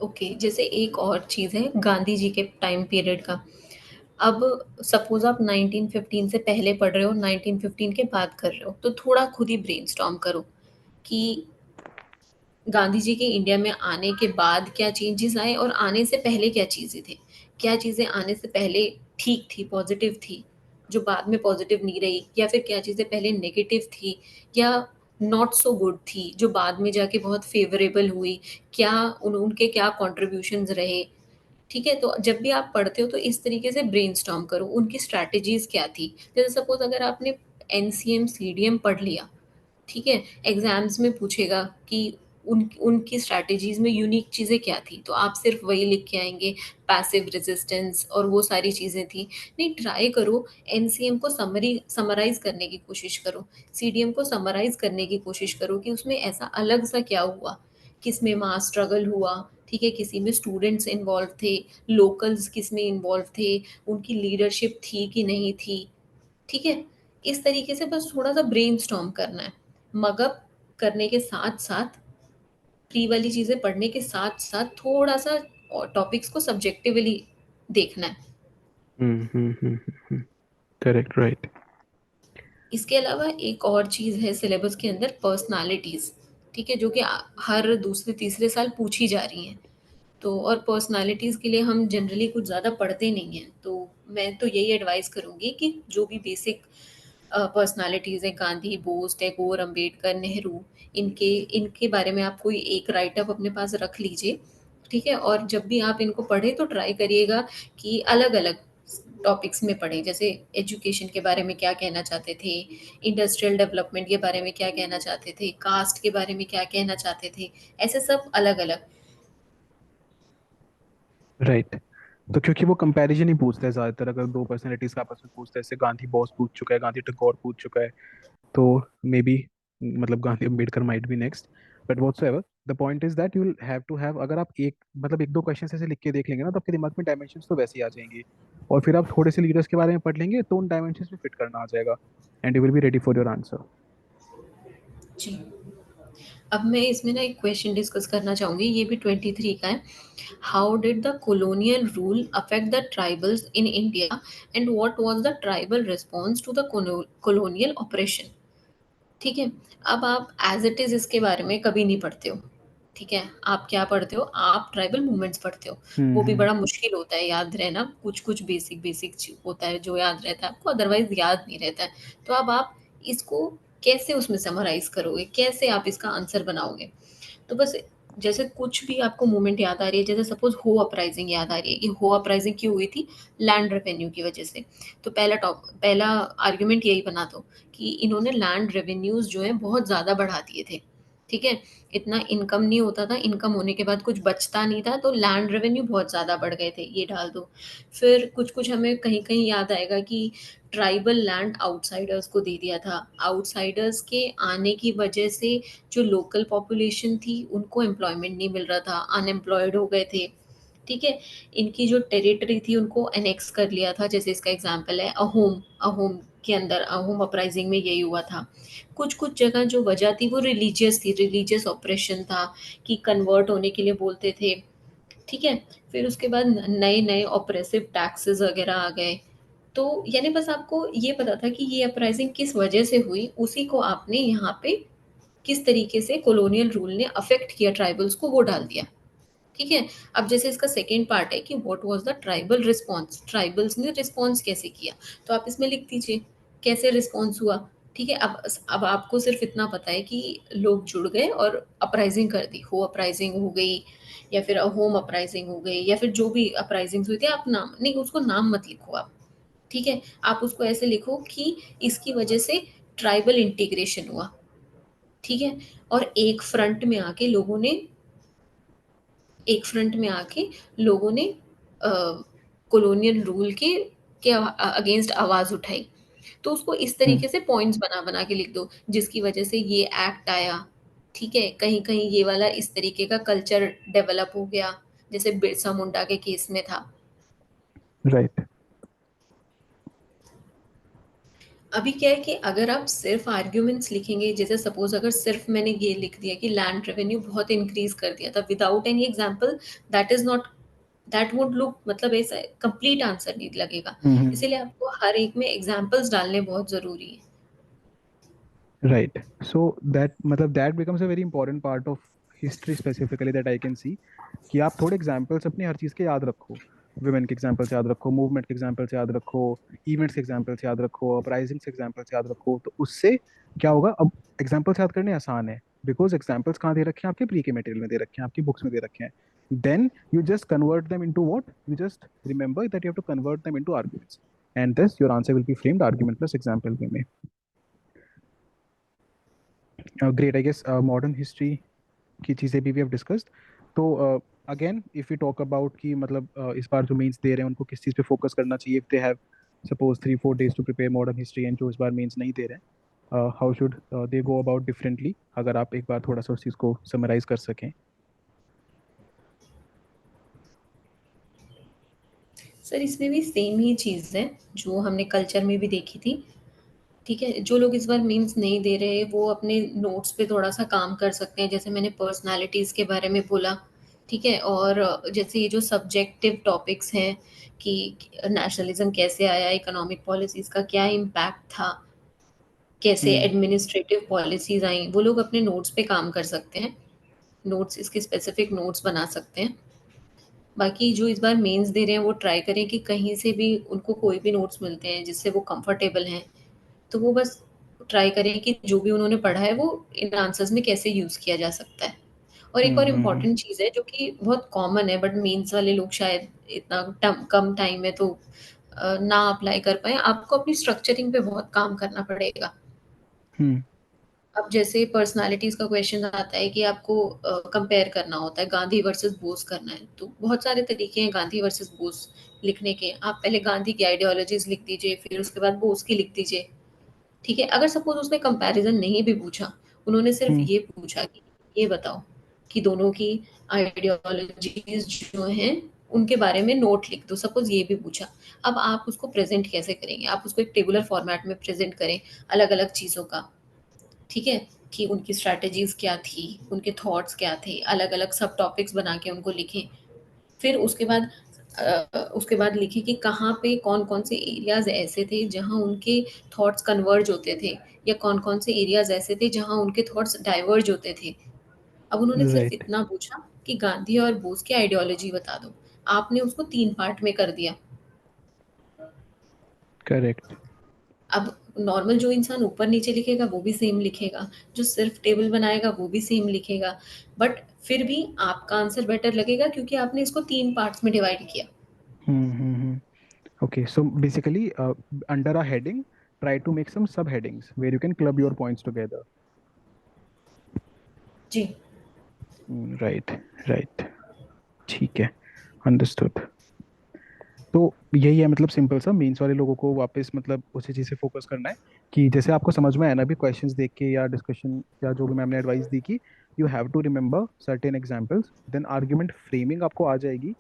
Okay, जैसे एक और चीज़ है गांधी जी के टाइम पीरियड का। अब सपोज आप 1915 से पहले पढ़ रहे हो, 1915 के बाद कर रहे हो, तो थोड़ा खुद ही ब्रेनस्टॉर्म करो कि गांधी जी के इंडिया में आने के बाद क्या चेंजेस आए और आने से पहले क्या चीज़ें थी। क्या चीज़ें आने से पहले ठीक थी, पॉजिटिव थी, जो बाद में पॉजिटिव नहीं रही, या फिर क्या चीज़ें पहले नेगेटिव थी या नॉट सो गुड थी, जो बाद में जाके बहुत फेवरेबल हुई। क्या उनके क्या कॉन्ट्रीब्यूशंस रहे, ठीक है। तो जब भी आप पढ़ते हो तो इस तरीके से ब्रेनस्टॉर्म करो, उनकी स्ट्रैटेजीज क्या थी। जैसे सपोज अगर आपने एनसीएम सीडीएम पढ़ लिया, ठीक है, एग्जाम्स में पूछेगा कि उनकी स्ट्रैटेजीज में यूनिक चीज़ें क्या थी, तो आप सिर्फ वही लिख के आएंगे, पैसिव रेजिस्टेंस और वो सारी चीज़ें थी। नहीं, ट्राई करो, एनसीएम को समराइज करने की कोशिश करो, सीडीएम को समराइज करने की कोशिश करो कि उसमें ऐसा अलग सा क्या हुआ, किस में मास स्ट्रगल हुआ, ठीक है, किसी में स्टूडेंट्स इन्वॉल्व थे, लोकल्स किस में इन्वॉल्व थे, उनकी लीडरशिप थी कि नहीं थी, ठीक है। इस तरीके से बस थोड़ा सा ब्रेनस्टॉर्म करना है, मगअप करने के साथ साथ, प्री वाली चीज़ें पढ़ने के साथ साथ थोड़ा सा टॉपिक्स को सब्जेक्टिवली देखना है। हम्म। Correct, right. इसके अलावा एक और चीज़ है सिलेबस के अंदर, पर्सनालिटीज़, ठीक है, जो कि हर दूसरे तीसरे साल पूछी जा रही हैं। तो और पर्सनालिटीज़ के लिए हम जनरली कुछ ज़्यादा पढ़ते नहीं हैं, तो मैं तो यही एडवाइस करूँगी कि जो भी बेसिक पर्सनालिटीज़ हैं, गांधी, बोस, टैगोर, अंबेडकर, नेहरू, इनके इनके बारे में आप कोई एक राइटअप अपने पास रख लीजिए, ठीक है। और जब भी आप इनको पढ़ें तो ट्राई करिएगा कि अलग अलग टॉपिक्स में पढ़ें। जैसे एजुकेशन के बारे में क्या कहना चाहते थे, इंडस्ट्रियल डेवलपमेंट के बारे में क्या कहना चाहते थे, कास्ट के बारे में क्या कहना चाहते थे, ऐसे सब अलग अलग। राइट। तो क्योंकि वो कंपैरिजन ही पूछता है ज्यादातर, अगर दो पर्सनैलिटीज का आपस में पूछता है, जैसे गांधी बॉस पूछ चुका है, गांधी टैगोर पूछ चुका है, तो मे बी मतलब Gandhi Ambedkar might be next. But whatsoever the point is that you will have to have, अगर आप एक मतलब एक दो क्वेश्चन ऐसे लिख के देख लेंगे ना, तो आपके दिमाग में डायमेंशंस तो वैसे ही आ जाएंगे। और फिर आप थोड़े से लीडर्स के बारे में पढ़ लेंगे तो उन डायमेंशंस में फिट करना आ जाएगा and you will be ready for your answer. जी। अब मैं इसमें ना एक क्वेश्चन डिस्कस करना चाहूंगी, ये भी 23 का है। How did the colonial rule affect the tribals in India and what was the tribal response to the colonial operation, ठीक है। अब आप एज इट इज इसके बारे में कभी नहीं पढ़ते हो, ठीक है। आप क्या पढ़ते हो, आप ट्राइबल मूवमेंट्स पढ़ते हो। वो भी हम्म। बड़ा मुश्किल होता है याद रहना, कुछ कुछ बेसिक बेसिक होता है जो याद रहता है आपको, अदरवाइज याद नहीं रहता है। तो अब आप इसको कैसे उसमें समराइज करोगे, कैसे आप इसका आंसर बनाओगे। तो बस, जैसे कुछ भी आपको मूवमेंट याद आ रही है, जैसे सपोज हो अपराइजिंग याद आ रही है कि हो अपराइजिंग क्यों हुई थी, लैंड रेवेन्यू की वजह से। तो पहला आर्ग्यूमेंट यही बना दो कि इन्होंने लैंड रेवेन्यूज जो है बहुत ज़्यादा बढ़ा दिए थे, ठीक है। इतना इनकम नहीं होता था, इनकम होने के बाद कुछ बचता नहीं था, तो लैंड रेवेन्यू बहुत ज़्यादा बढ़ गए थे, ये डाल दो। फिर कुछ कुछ हमें कहीं कहीं याद आएगा कि ट्राइबल लैंड आउटसाइडर्स को दे दिया था, आउटसाइडर्स के आने की वजह से जो लोकल पॉपुलेशन थी उनको एम्प्लॉयमेंट नहीं मिल रहा था, अनएम्प्लॉयड हो गए थे, ठीक है। इनकी जो टेरिटरी थी उनको एनेक्स कर लिया था, जैसे इसका एग्जांपल है अहोम। अहोम के अंदर अहोम अपराइजिंग में यही हुआ था। कुछ कुछ जगह जो वजह थी वो रिलीजियस थी, रिलीजियस ऑपरेशन था कि कन्वर्ट होने के लिए बोलते थे, ठीक है। फिर उसके बाद नए नए ऑपरेसिव टैक्सेस वगैरह आ गए, तो यानी बस आपको ये पता था कि ये अपराइजिंग किस वजह से हुई, उसी को आपने यहाँ पे किस तरीके से कॉलोनियल रूल ने अफेक्ट किया ट्राइबल्स को, वो डाल दिया। ठीक है। अब जैसे इसका सेकेंड पार्ट है कि what was the tribal response, tribals ने रिस्पॉन्स कैसे किया, तो आप इसमें लिख दीजिए कैसे रिस्पॉन्स हुआ। ठीक है। अब आपको सिर्फ इतना पता है कि लोग जुड़ गए और अपराइजिंग कर दी, हो अपराइजिंग हो गई या फिर होम अपराइजिंग हो गई या फिर जो भी अपराइजिंग हुई थी, आप नाम नहीं, उसको नाम मत लिखो आप। ठीक है। आप उसको ऐसे लिखो कि इसकी वजह से ट्राइबल इंटीग्रेशन हुआ। ठीक है। और एक फ्रंट में आके लोगों ने कॉलोनियल रूल के अगेंस्ट आवाज उठाई। तो उसको इस हम्म, तरीके से पॉइंट्स बना बना के लिख दो, जिसकी वजह से ये एक्ट आया। ठीक है। कहीं कहीं ये वाला इस तरीके का कल्चर डेवलप हो गया, जैसे बिरसा मुंडा के केस में था। राइट। अभी क्या है कि अगर आप सिर्फ आर्ग्यूमेंट्स लिखेंगे, जैसे सपोज अगर सिर्फ मैंने ये लिख दिया कि लैंड रेवेन्यू बहुत इंक्रीज कर दिया था without any example, that is not, that would look, मतलब ऐसा कंप्लीट आंसर नहीं लगेगा। हम्म, इसीलिए आपको हर एक में एग्जांपल्स डालने बहुत जरूरी है। राइट। सो दैट मतलब that becomes a very important part of history specifically that I can see, कि आप थोड़े एग्जाम्पल्स अपनी हर चीज़ के याद रखो। वुमेन के एग्जाम्पल्स याद रखो, मूवमेंट के एग्जाम्पल्स याद रखो, इवेंट्स के एग्जाम्पल्स याद रखो, अपराइजिंग्स के एग्जाम्पल्स याद रखो। तो उससे क्या होगा, अब एग्जाम्पल्स याद करने आसान है, बिकॉज एग्जाम्पल्स कहाँ दे रखे हैं, आपके प्री के मटेरियल में दे रखे हैं, आपकी बुक्स में दे रखे हैं। Then you just convert them into what, you just remember that you have to convert them into arguments, and this your answer will be framed argument plus example way में। Great, I guess modern history की चीज़ें भी वी हैव डिस्कस्ड। तो again if you talk about कि मतलब इस बार जो मेंस दे रहे हैं उनको किस चीज़ पे फोकस करना चाहिए, if they have suppose 3-4 days to prepare modern history and जो इस बार मेंस नहीं दे रहे हैं, how should they go about differently, अगर आप एक बार थोड़ा सा उस चीज़ को समराइज कर सकें। सर इसमें भी सेम ही चीज़ है जो हमने कल्चर में भी देखी थी। ठीक है। जो लोग इस बार मीम्स नहीं दे रहे वो अपने नोट्स पे थोड़ा सा काम कर सकते हैं, जैसे मैंने पर्सनालिटीज़ के बारे में बोला। ठीक है। और जैसे ये जो सब्जेक्टिव टॉपिक्स हैं कि नेशनलिज्म कैसे आया, इकोनॉमिक पॉलिसीज़ का क्या इम्पैक्ट था, कैसे हम्म, एडमिनिस्ट्रेटिव पॉलिसीज़ आई, वो लोग अपने नोट्स पे काम कर सकते हैं। नोट्स, इसके स्पेसिफिक नोट्स बना सकते हैं। बाकी जो इस बार मेंस दे रहे हैं वो ट्राई करें कि कहीं से भी उनको कोई भी नोट्स मिलते हैं जिससे वो कंफर्टेबल हैं, तो वो बस ट्राई करें कि जो भी उन्होंने पढ़ा है वो इन आंसर्स में कैसे यूज़ किया जा सकता है। और एक और हम्म। इम्पॉर्टेंट चीज़ है जो कि बहुत कॉमन है बट मेंस वाले लोग शायद इतना कम टाइम में तो ना अप्लाई कर पाए, आपको अपनी स्ट्रक्चरिंग पे बहुत काम करना पड़ेगा। हम्म, अब जैसे पर्सनालिटीज का क्वेश्चन आता है कि आपको कंपेयर करना होता है, गांधी वर्सेस बोस करना है, तो बहुत सारे तरीके हैं गांधी वर्सेस बोस लिखने के। आप पहले गांधी की आइडियोलॉजीज लिख दीजिए, फिर उसके बाद बोस की लिख दीजिए। ठीक है। अगर सपोज उसने कंपैरिजन नहीं भी पूछा, उन्होंने सिर्फ हम्म, ये पूछा कि ये बताओ कि दोनों की आइडियोलॉजीज जो हैं उनके बारे में नोट लिख दो, सपोज ये भी पूछा। अब आप उसको प्रेजेंट कैसे करेंगे, आप उसको एक टेबुलर फॉर्मेट में प्रेजेंट करें अलग अलग चीज़ों का। ठीक है। कि उनकी स्ट्रैटेजीज क्या थी, उनके थॉट्स क्या थे, अलग अलग सब टॉपिक्स बना के उनको लिखें। फिर उसके बाद लिखें कि कहाँ पे कौन कौन से एरियाज ऐसे थे जहाँ उनके थॉट्स कन्वर्ज होते थे, या कौन कौन से एरियाज ऐसे थे जहाँ उनके थॉट्स डाइवर्ज होते थे। अब उन्होंने सिर्फ राइट। इतना पूछा कि गांधी और बोस की आइडियोलॉजी बता दो, आपने उसको 3 पार्ट में कर दिया। करेक्ट। अब नॉर्मल जो इंसान ऊपर नीचे लिखेगा वो भी सेम लिखेगा, जो सिर्फ टेबल बनाएगा वो भी सेम लिखेगा, बट फिर भी आपका आंसर बेटर लगेगा क्योंकि आपने इसको 3 पार्ट्स में डिवाइड किया। हम्म। Okay, so basically, under a heading, try to make some subheadings where you can club your points together. Ji. Right, right. ठीक है, understood. तो यही है, मतलब सिंपल सा मेंस वाले लोगों को वापस मतलब उसी चीज़ से फोकस करना है कि जैसे आपको समझ में आया ना भी क्वेश्चंस देख के या डिस्कशन या जो भी मैम ने एडवाइस दी कि you have to remember certain examples, then argument framing आपको आ जाएगी।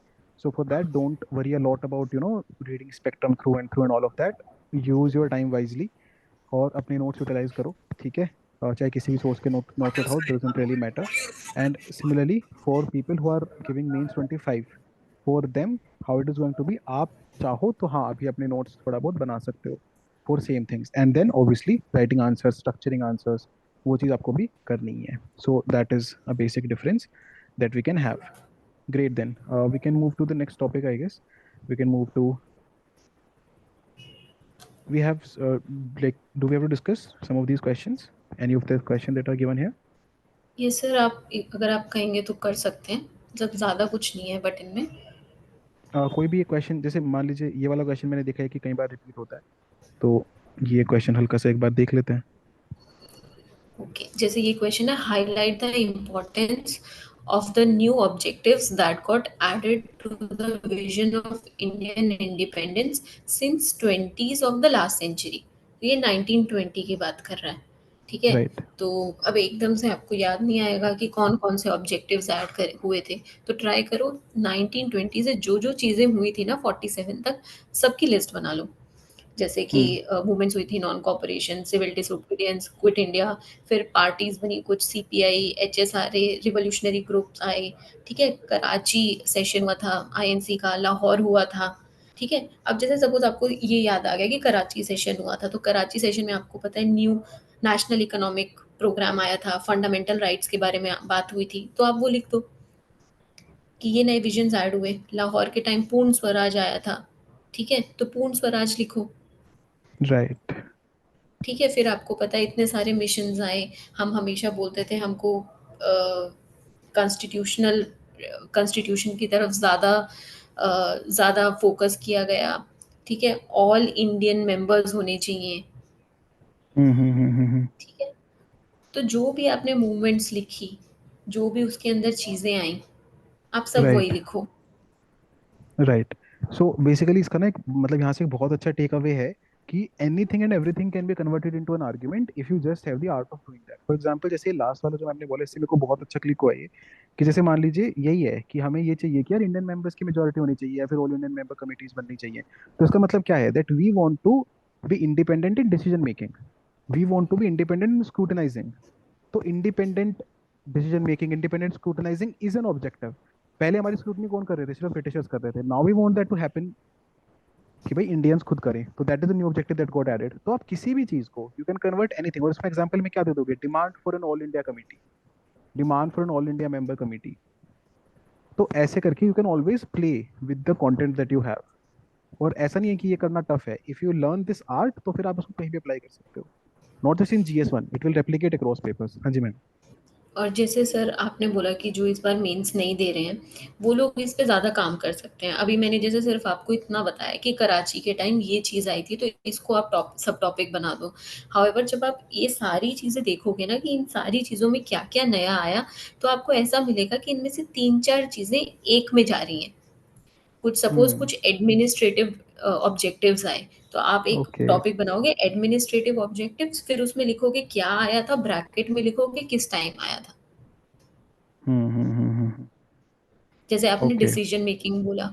So for that don't worry a lot about reading spectrum through and all of that. Use your time wisely और अपने नोट्स यूटिलाइज करो। ठीक है, चाहे किसी भी सोर्स के नोट्स उठाओ, doesn't really matter. And similarly for people who are giving Mains 25, for them how it is going to be, आप चाहो तो हाँ अभी अपने नोट्स थोड़ा बहुत बना सकते हो for same things, and then obviously writing answers, structuring answers, वो चीज़ आपको भी करनी है. So that is a basic difference that we can have. Great, then we can move to the next topic, I guess. We can move to, we have like, do we have to discuss some of these questions? Any of the questions that are given here? ये सर आप अगर आप कहेंगे तो कर सकते हैं, मतलब ज़्यादा कुछ नहीं है बट इनमें। कोई भी एक क्वेश्चन, जैसे मान लीजिए ये वाला क्वेश्चन मैंने देखा है कि कई बार रिपीट होता है, तो ये क्वेश्चन हल्का सा एक बार देख लेते हैं. ओके, जैसे ये क्वेश्चन है, highlight the importance of the new objectives that got added to the vision of Indian independence since twenties of the last century. ये 1920 की बात कर रहा है, ठीक है। राइट. तो अब एकदम से आपको याद नहीं आएगा कि कौन कौन से ऑब्जेक्टिव्स ऐड कर हुए थे, तो ट्राई करो 1920 से जो जो चीज़ें हुई थी ना 47 तक, सबकी लिस्ट बना लो। जैसे कि हम्म. मूवमेंट्स हुई थी, non cooperation, civil disobedience, quit India, फिर पार्टीज बनी कुछ, सीपीआई, एचएसआरए, रिवोल्यूशनरी ग्रुप्स आए, ठीक है, कराची सेशन हुआ था आईएनसी का, लाहौर हुआ था, ठीक है। अब जैसे सपोज आपको ये याद आ गया कि कराची सेशन हुआ था, तो कराची सेशन में आपको पता है न्यू नेशनल इकोनॉमिक प्रोग्राम आया था, फंडामेंटल राइट्स के बारे में बात हुई थी, तो आप वो लिख दो कि ये नए विजन्स ऐड हुए। लाहौर के टाइम पूर्ण स्वराज आया था, ठीक है, तो पूर्ण स्वराज लिखो, राइट. ठीक है। फिर आपको पता है इतने सारे मिशंस आए, हम हमेशा बोलते थे हमको कॉन्स्टिट्यूशनल कॉन्स्टिट्यूशन की तरफ ज़्यादा फोकस किया गया, ठीक है, ऑल इंडियन मेंबर्स होने चाहिए, हम्म. ठीक है। तो जो भी आपने मूवमेंट्स लिखी, जो भी उसके अंदर चीज़ें आई, आप सब वही राइट. लिखो। राइट. सो बेसिकली इसका ना एक मतलब यहाँ से एक बहुत अच्छा टेक अवे है कि anything and everything can be converted into an argument if you just have the art of doing that. For example जैसे लास्ट वाला जो आपने बोला, इससे मेरे को बहुत अच्छा क्लिक हुआ ये, कि जैसे मान लीजिए यही है कि हमें ये चाहिए कि यार इंडियन मेंबर्स की मेजोरिटी होनी चाहिए या फिर ऑल इंडियन मेंबर कमिटीज बननी चाहिए. तो इसका मतलब क्या है, that we want to be independent in decision making, we want to be independent in scrutinizing. तो independent decision making, independent scrutinizing is an objective. पहले हमारी स्क्रूटनी कौन कर रहे थे, सिर्फ ब्रिटिशर्स कर रहे थे. Now we want that to happen कि भाई इंडियंस खुद करें. तो that is the new objective that got added. तो आप किसी भी चीज को यू कैन कन्वर्ट एनीथिंग, और इसमें एग्जांपल में क्या दे दोगे, demand for an all India committee, demand for an all India member committee. तो ऐसे करके you can always play with the content that you have. और ऐसा नहीं है कि ये करना टफ है. If you learn this art तो फिर आप उसको कहीं भी अप्लाई कर सकते हो. Not just in GS1, it will replicate across papers. हाँ जी मैम. और जैसे सर आपने बोला कि जो इस बार मेंस नहीं दे रहे हैं, वो लोग इस पे ज़्यादा काम कर सकते हैं। अभी मैंने जैसे सिर्फ आपको इतना बताया कि कराची के टाइम ये चीज़ आई थी, तो इसको आप सब टॉपिक बना दो। हाउएवर जब आप ये सारी चीज़ें देखोगे ना कि इन सारी चीज़ों में क्या क्या नया आया, तो आपको ऐसा मिलेगा कि इनमें से तीन चार चीज़ें एक में जा रही हैं। कुछ सपोज हम्म. कुछ एडमिनिस्ट्रेटिव ऑब्जेक्टिव्स आए, तो आप एक ओके. टॉपिक बनाओगे एडमिनिस्ट्रेटिव ऑब्जेक्टिव्स, फिर उसमें लिखोगे क्या आया था, ब्रैकेट में लिखोगे किस टाइम आया था। जैसे आपने ओके. डिसीजन मेकिंग बोला,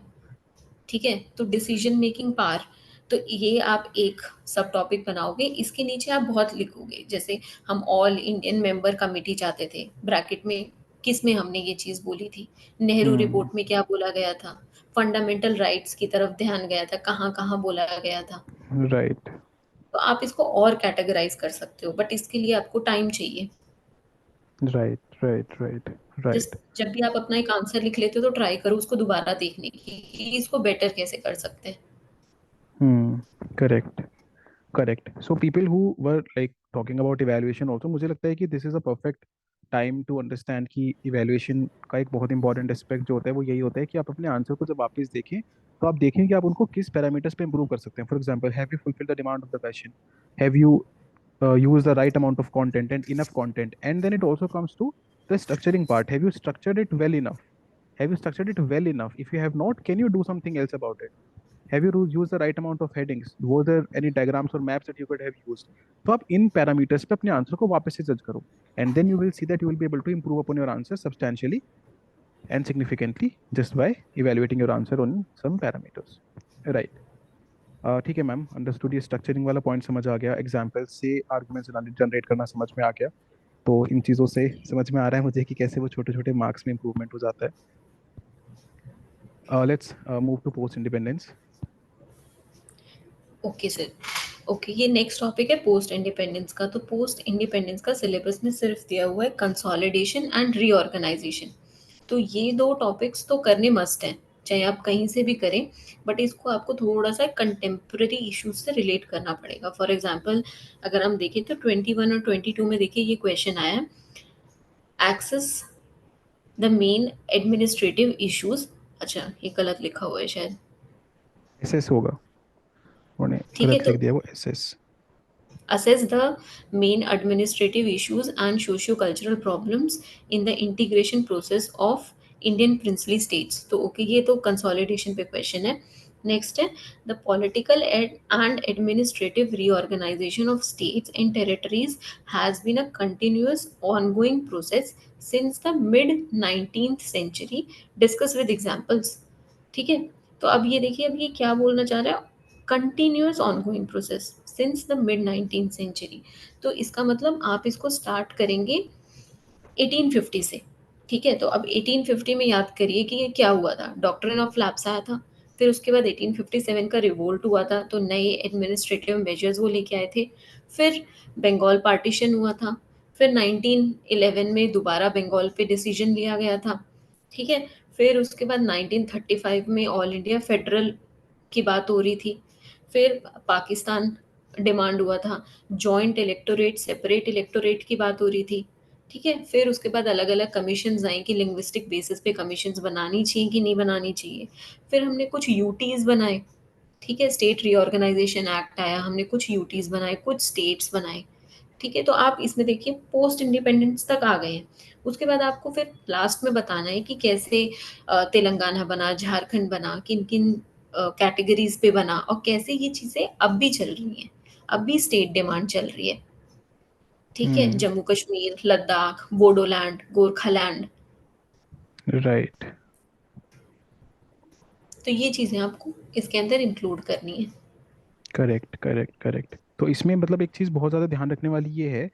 ठीक है, तो डिसीजन मेकिंग पार, तो ये आप एक सब टॉपिक बनाओगे, इसके नीचे आप बहुत लिखोगे, जैसे हम ऑल इंडियन मेंबर कमेटी चाहते थे, ब्रैकेट में किस में हमने ये चीज़ बोली थी, नेहरू हम्म. रिपोर्ट में क्या बोला गया था, फंडामेंटल राइट्स की तरफ ध्यान गया था, कहाँ कहाँ बोला गया था। राइट. तो आप इसको और कैटेगराइज कर सकते हो, बट इसके लिए आपको टाइम चाहिए। Right. Right. Right. Just right. जब भी आप अपना एक आंसर लिख लेते हो तो ट्राई करो उसको दोबारा देखने की कि इसको बेटर कैसे कर सकते हैं। Correct. Correct. So people who were like talking about evaluation also, मुझे लगता है कि this is a perfect time to understand कि इवैल्यूएशन का एक बहुत इंपॉर्टेंट एस्पेक्ट जो होता है वो यही होता है कि आप अपने आंसर को जब वापस देखें तो आप देखें कि आप उनको किस पैरामीटर्स पे इंप्रूव कर सकते हैं. For example, have you fulfil the demand of the question, have you use the right amount of content and enough content, and then it also comes to the structuring part. Have you structured it well enough? Have you structured it well enough? If you have not, can you do something else about it? Have you used the right amount of headings? Were there any diagrams or maps that you could have used? तो आप इन पैरामीटर्स पे अपने आंसर को वापस से जज करो, and then you will see that you will be able to improve upon your answer substantially and significantly just by evaluating your answer on some parameters. Right. ठीक है मैम, अंडरस्टूड. ये स्ट्रक्चरिंग वाला पॉइंट समझ आ गया, एग्जाम्पल से आर्गुमेंट्स जनरेट करना समझ में आ गया. तो इन चीज़ों से समझ में आ रहा है मुझे कि कैसे वो छोटे छोटे मार्क्स में इंप्रूवमेंट हो जाता है. Let's move to post independence. Okay sir. Okay, ये नेक्स्ट टॉपिक है पोस्ट इंडिपेंडेंस का। तो पोस्ट इंडिपेंडेंस का सिलेबस में सिर्फ दिया हुआ है कंसोलिडेशन एंड रीऑर्गेनाइजेशन। तो ये दो टॉपिक्स तो करने मस्ट हैं, चाहे आप कहीं से भी करें, बट इसको आपको थोड़ा सा कंटेम्प्रेरी इश्यूज से रिलेट करना पड़ेगा। फॉर एग्जांपल अगर हम देखें तो 21 और 22 में देखिए ये क्वेश्चन आया है, access the main administrative issues. अच्छा, ये गलत लिखा हुआ है शायद। एसएस होगा, उन्होंने ठीक है, गलत लिख तो दिया वो SS. assess the main administrative issues and socio-cultural problems in the integration process of Indian princely states। तो ओके, ये तो कंसोलिडेशन पे क्वेश्चन है। नेक्स्ट है the political and administrative reorganisation of states and territories has been a continuous ongoing process since the mid 19th century, discuss with examples. ठीक है, तो अब ये देखिए, अब ये क्या बोलना चाह रहा है, continuous ongoing process since the mid 19th century. तो इसका मतलब आप इसको स्टार्ट करेंगे 1850 से। ठीक है, तो अब 1850 में याद करिए कि ये क्या हुआ था, डॉक्ट्रिन ऑफ लैप्स आया था। फिर उसके बाद 1857 का रिवोल्ट हुआ था, तो नए एडमिनिस्ट्रेटिव मेजर्स वो लेके आए थे। फिर बंगाल पार्टीशन हुआ था। फिर 1911 में दोबारा बंगाल पे डिसीजन लिया गया था। ठीक है, फिर उसके बाद 1935 में ऑल इंडिया फेडरल की बात हो रही थी। फिर पाकिस्तान डिमांड हुआ था, जॉइंट इलेक्टोरेट सेपरेट इलेक्टोरेट की बात हो रही थी। ठीक है, फिर उसके बाद अलग अलग कमीशंस आई कि लिंग्विस्टिक बेसिस पे कमीशंस बनानी चाहिए कि नहीं बनानी चाहिए। फिर हमने कुछ यूटीज बनाए। ठीक है, स्टेट रीऑर्गेनाइजेशन एक्ट आया, हमने कुछ यूटीज बनाए, कुछ स्टेट्स बनाए। ठीक है, तो आप इसमें देखिए पोस्ट इंडिपेंडेंस तक आ गए हैं। उसके बाद आपको फिर लास्ट में बताना है कि कैसे तेलंगाना बना, झारखंड बना, किन किन कैटेगरीज पे बना, और कैसे ये चीज़ें अब भी चल रही हैं, अब भी स्टेट डिमांड चल रही है। ठीक है, हम्म। जम्मू कश्मीर, लद्दाख, बोडोलैंड, गोरखालैंड। राइट। तो ये चीज़ें आपको इसके अंदर इंक्लूड करनी है। Correct correct correct. तो इसमें मतलब एक चीज बहुत ज्यादा ध्यान रखने वाली ये है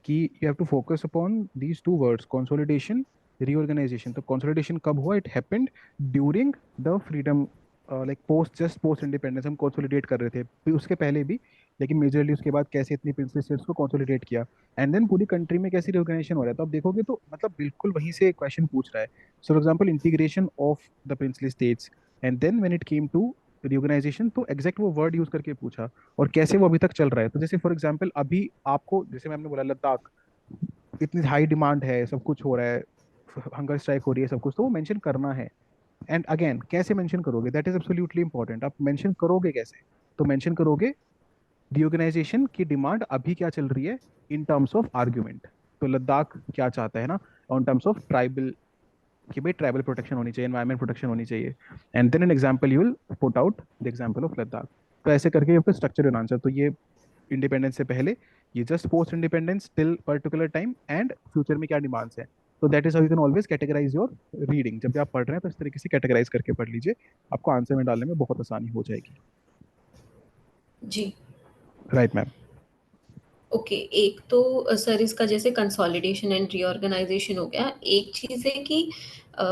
कि you have to focus upon these two words, consolidation, reorganisation. तो कंसोलिडेशन कब हुआ? It happened during the freedom, like post, just post independence हम कंसोलिडेट कर रहे थे, फिर उसके पहले भी, लेकिन मेजरली उसके बाद कैसे इतनी प्रिंसली स्टेट्स को कंसोलिडेट किया, एंड देन पूरी कंट्री में कैसे रिऑर्गेनाइजेशन हो रहा है। तो आप देखोगे तो मतलब बिल्कुल वहीं से क्वेश्चन पूछ रहा है। So for example integration of the princely states, and then when it came to reorganisation, तो एग्जैक्ट वो वर्ड यूज करके पूछा और कैसे वो अभी तक चल रहा है। तो जैसे फॉर एग्जांपल अभी आपको, जैसे मैंने बोला लद्दाख, इतनी हाई डिमांड है, सब कुछ हो रहा है, हंगर स्ट्राइक हो रही है, सब कुछ, तो वो मेंशन करना है। एंड अगेन कैसे मेंशन करोगे, दैट इज एब्सोल्युटली इंपॉर्टेंट। आप मेंशन करोगे कैसे? तो मेंशन करोगे रिऑर्गेनाइजेशन की डिमांड अभी क्या चल रही है इन टर्म्स ऑफ आर्ग्यूमेंट। तो लद्दाख क्या चाहता है ना, ऑन टर्म्स ऑफ ट्राइबल, कि भाई ट्राइबल प्रोटेक्शन होनी चाहिए, एनवायरमेंट प्रोटेक्शन होनी चाहिए, and then an example you will put out the example of Ladakh. तो ऐसे करके आपका स्ट्रक्चर एन आंसर। तो ये इंडिपेंडेंस से पहले, ये just post independence till particular time, and future में क्या डिमांड्स है। तो that is how you can always categorise your reading. जब भी आप पढ़ रहे हैं तो इस तरीके से कैटेगराइज करके पढ़ लीजिए, आपको आंसर में डालने में बहुत आसानी हो जाएगी। जी। Right ma'am. ओके, एक तो सर इसका जैसे कंसोलिडेशन एंड रीऑर्गेनाइजेशन हो गया। एक चीज़ है कि अ,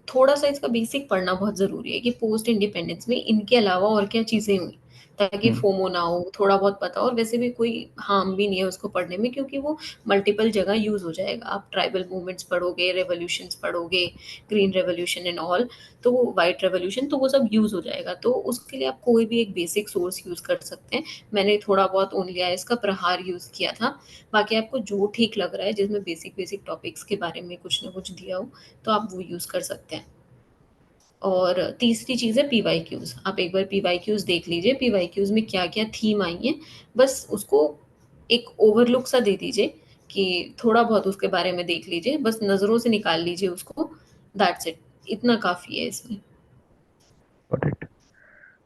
थोड़ा सा इसका बेसिक पढ़ना बहुत ज़रूरी है कि पोस्ट इंडिपेंडेंस में इनके अलावा और क्या चीज़ें हुई, ताकि हम्म। फोमो ना हो, थोड़ा बहुत पता हो। और वैसे भी कोई हार्म भी नहीं है उसको पढ़ने में, क्योंकि वो मल्टीपल जगह यूज़ हो जाएगा। आप ट्राइबल मूवमेंट्स पढ़ोगे, रेवोल्यूशंस पढ़ोगे, ग्रीन रेवोल्यूशन एंड ऑल, तो वो वाइट रेवोल्यूशन, तो वो सब यूज़ हो जाएगा। तो उसके लिए आप कोई भी एक बेसिक सोर्स यूज़ कर सकते हैं। मैंने थोड़ा बहुत ओनली आईएएस का प्रहार यूज़ किया था। बाकी आपको जो ठीक लग रहा है, जिसमें बेसिक बेसिक टॉपिक्स के बारे में कुछ ना कुछ दिया हो, तो आप वो यूज़ कर सकते हैं। और तीसरी चीज़ है पीवाईक्यूज़। आप एक बार पीवाईक्यूज़ देख लीजिए, पीवाईक्यूज़ में क्या-क्या थीम आई हैं, बस उसको एक ओवरलुक सा दे दीजिए कि थोड़ा बहुत उसके बारे में देख लीजिए, बस नज़रों से निकाल लीजिए उसको, दैट्स इट। इतना काफ़ी है इसमें। Got it.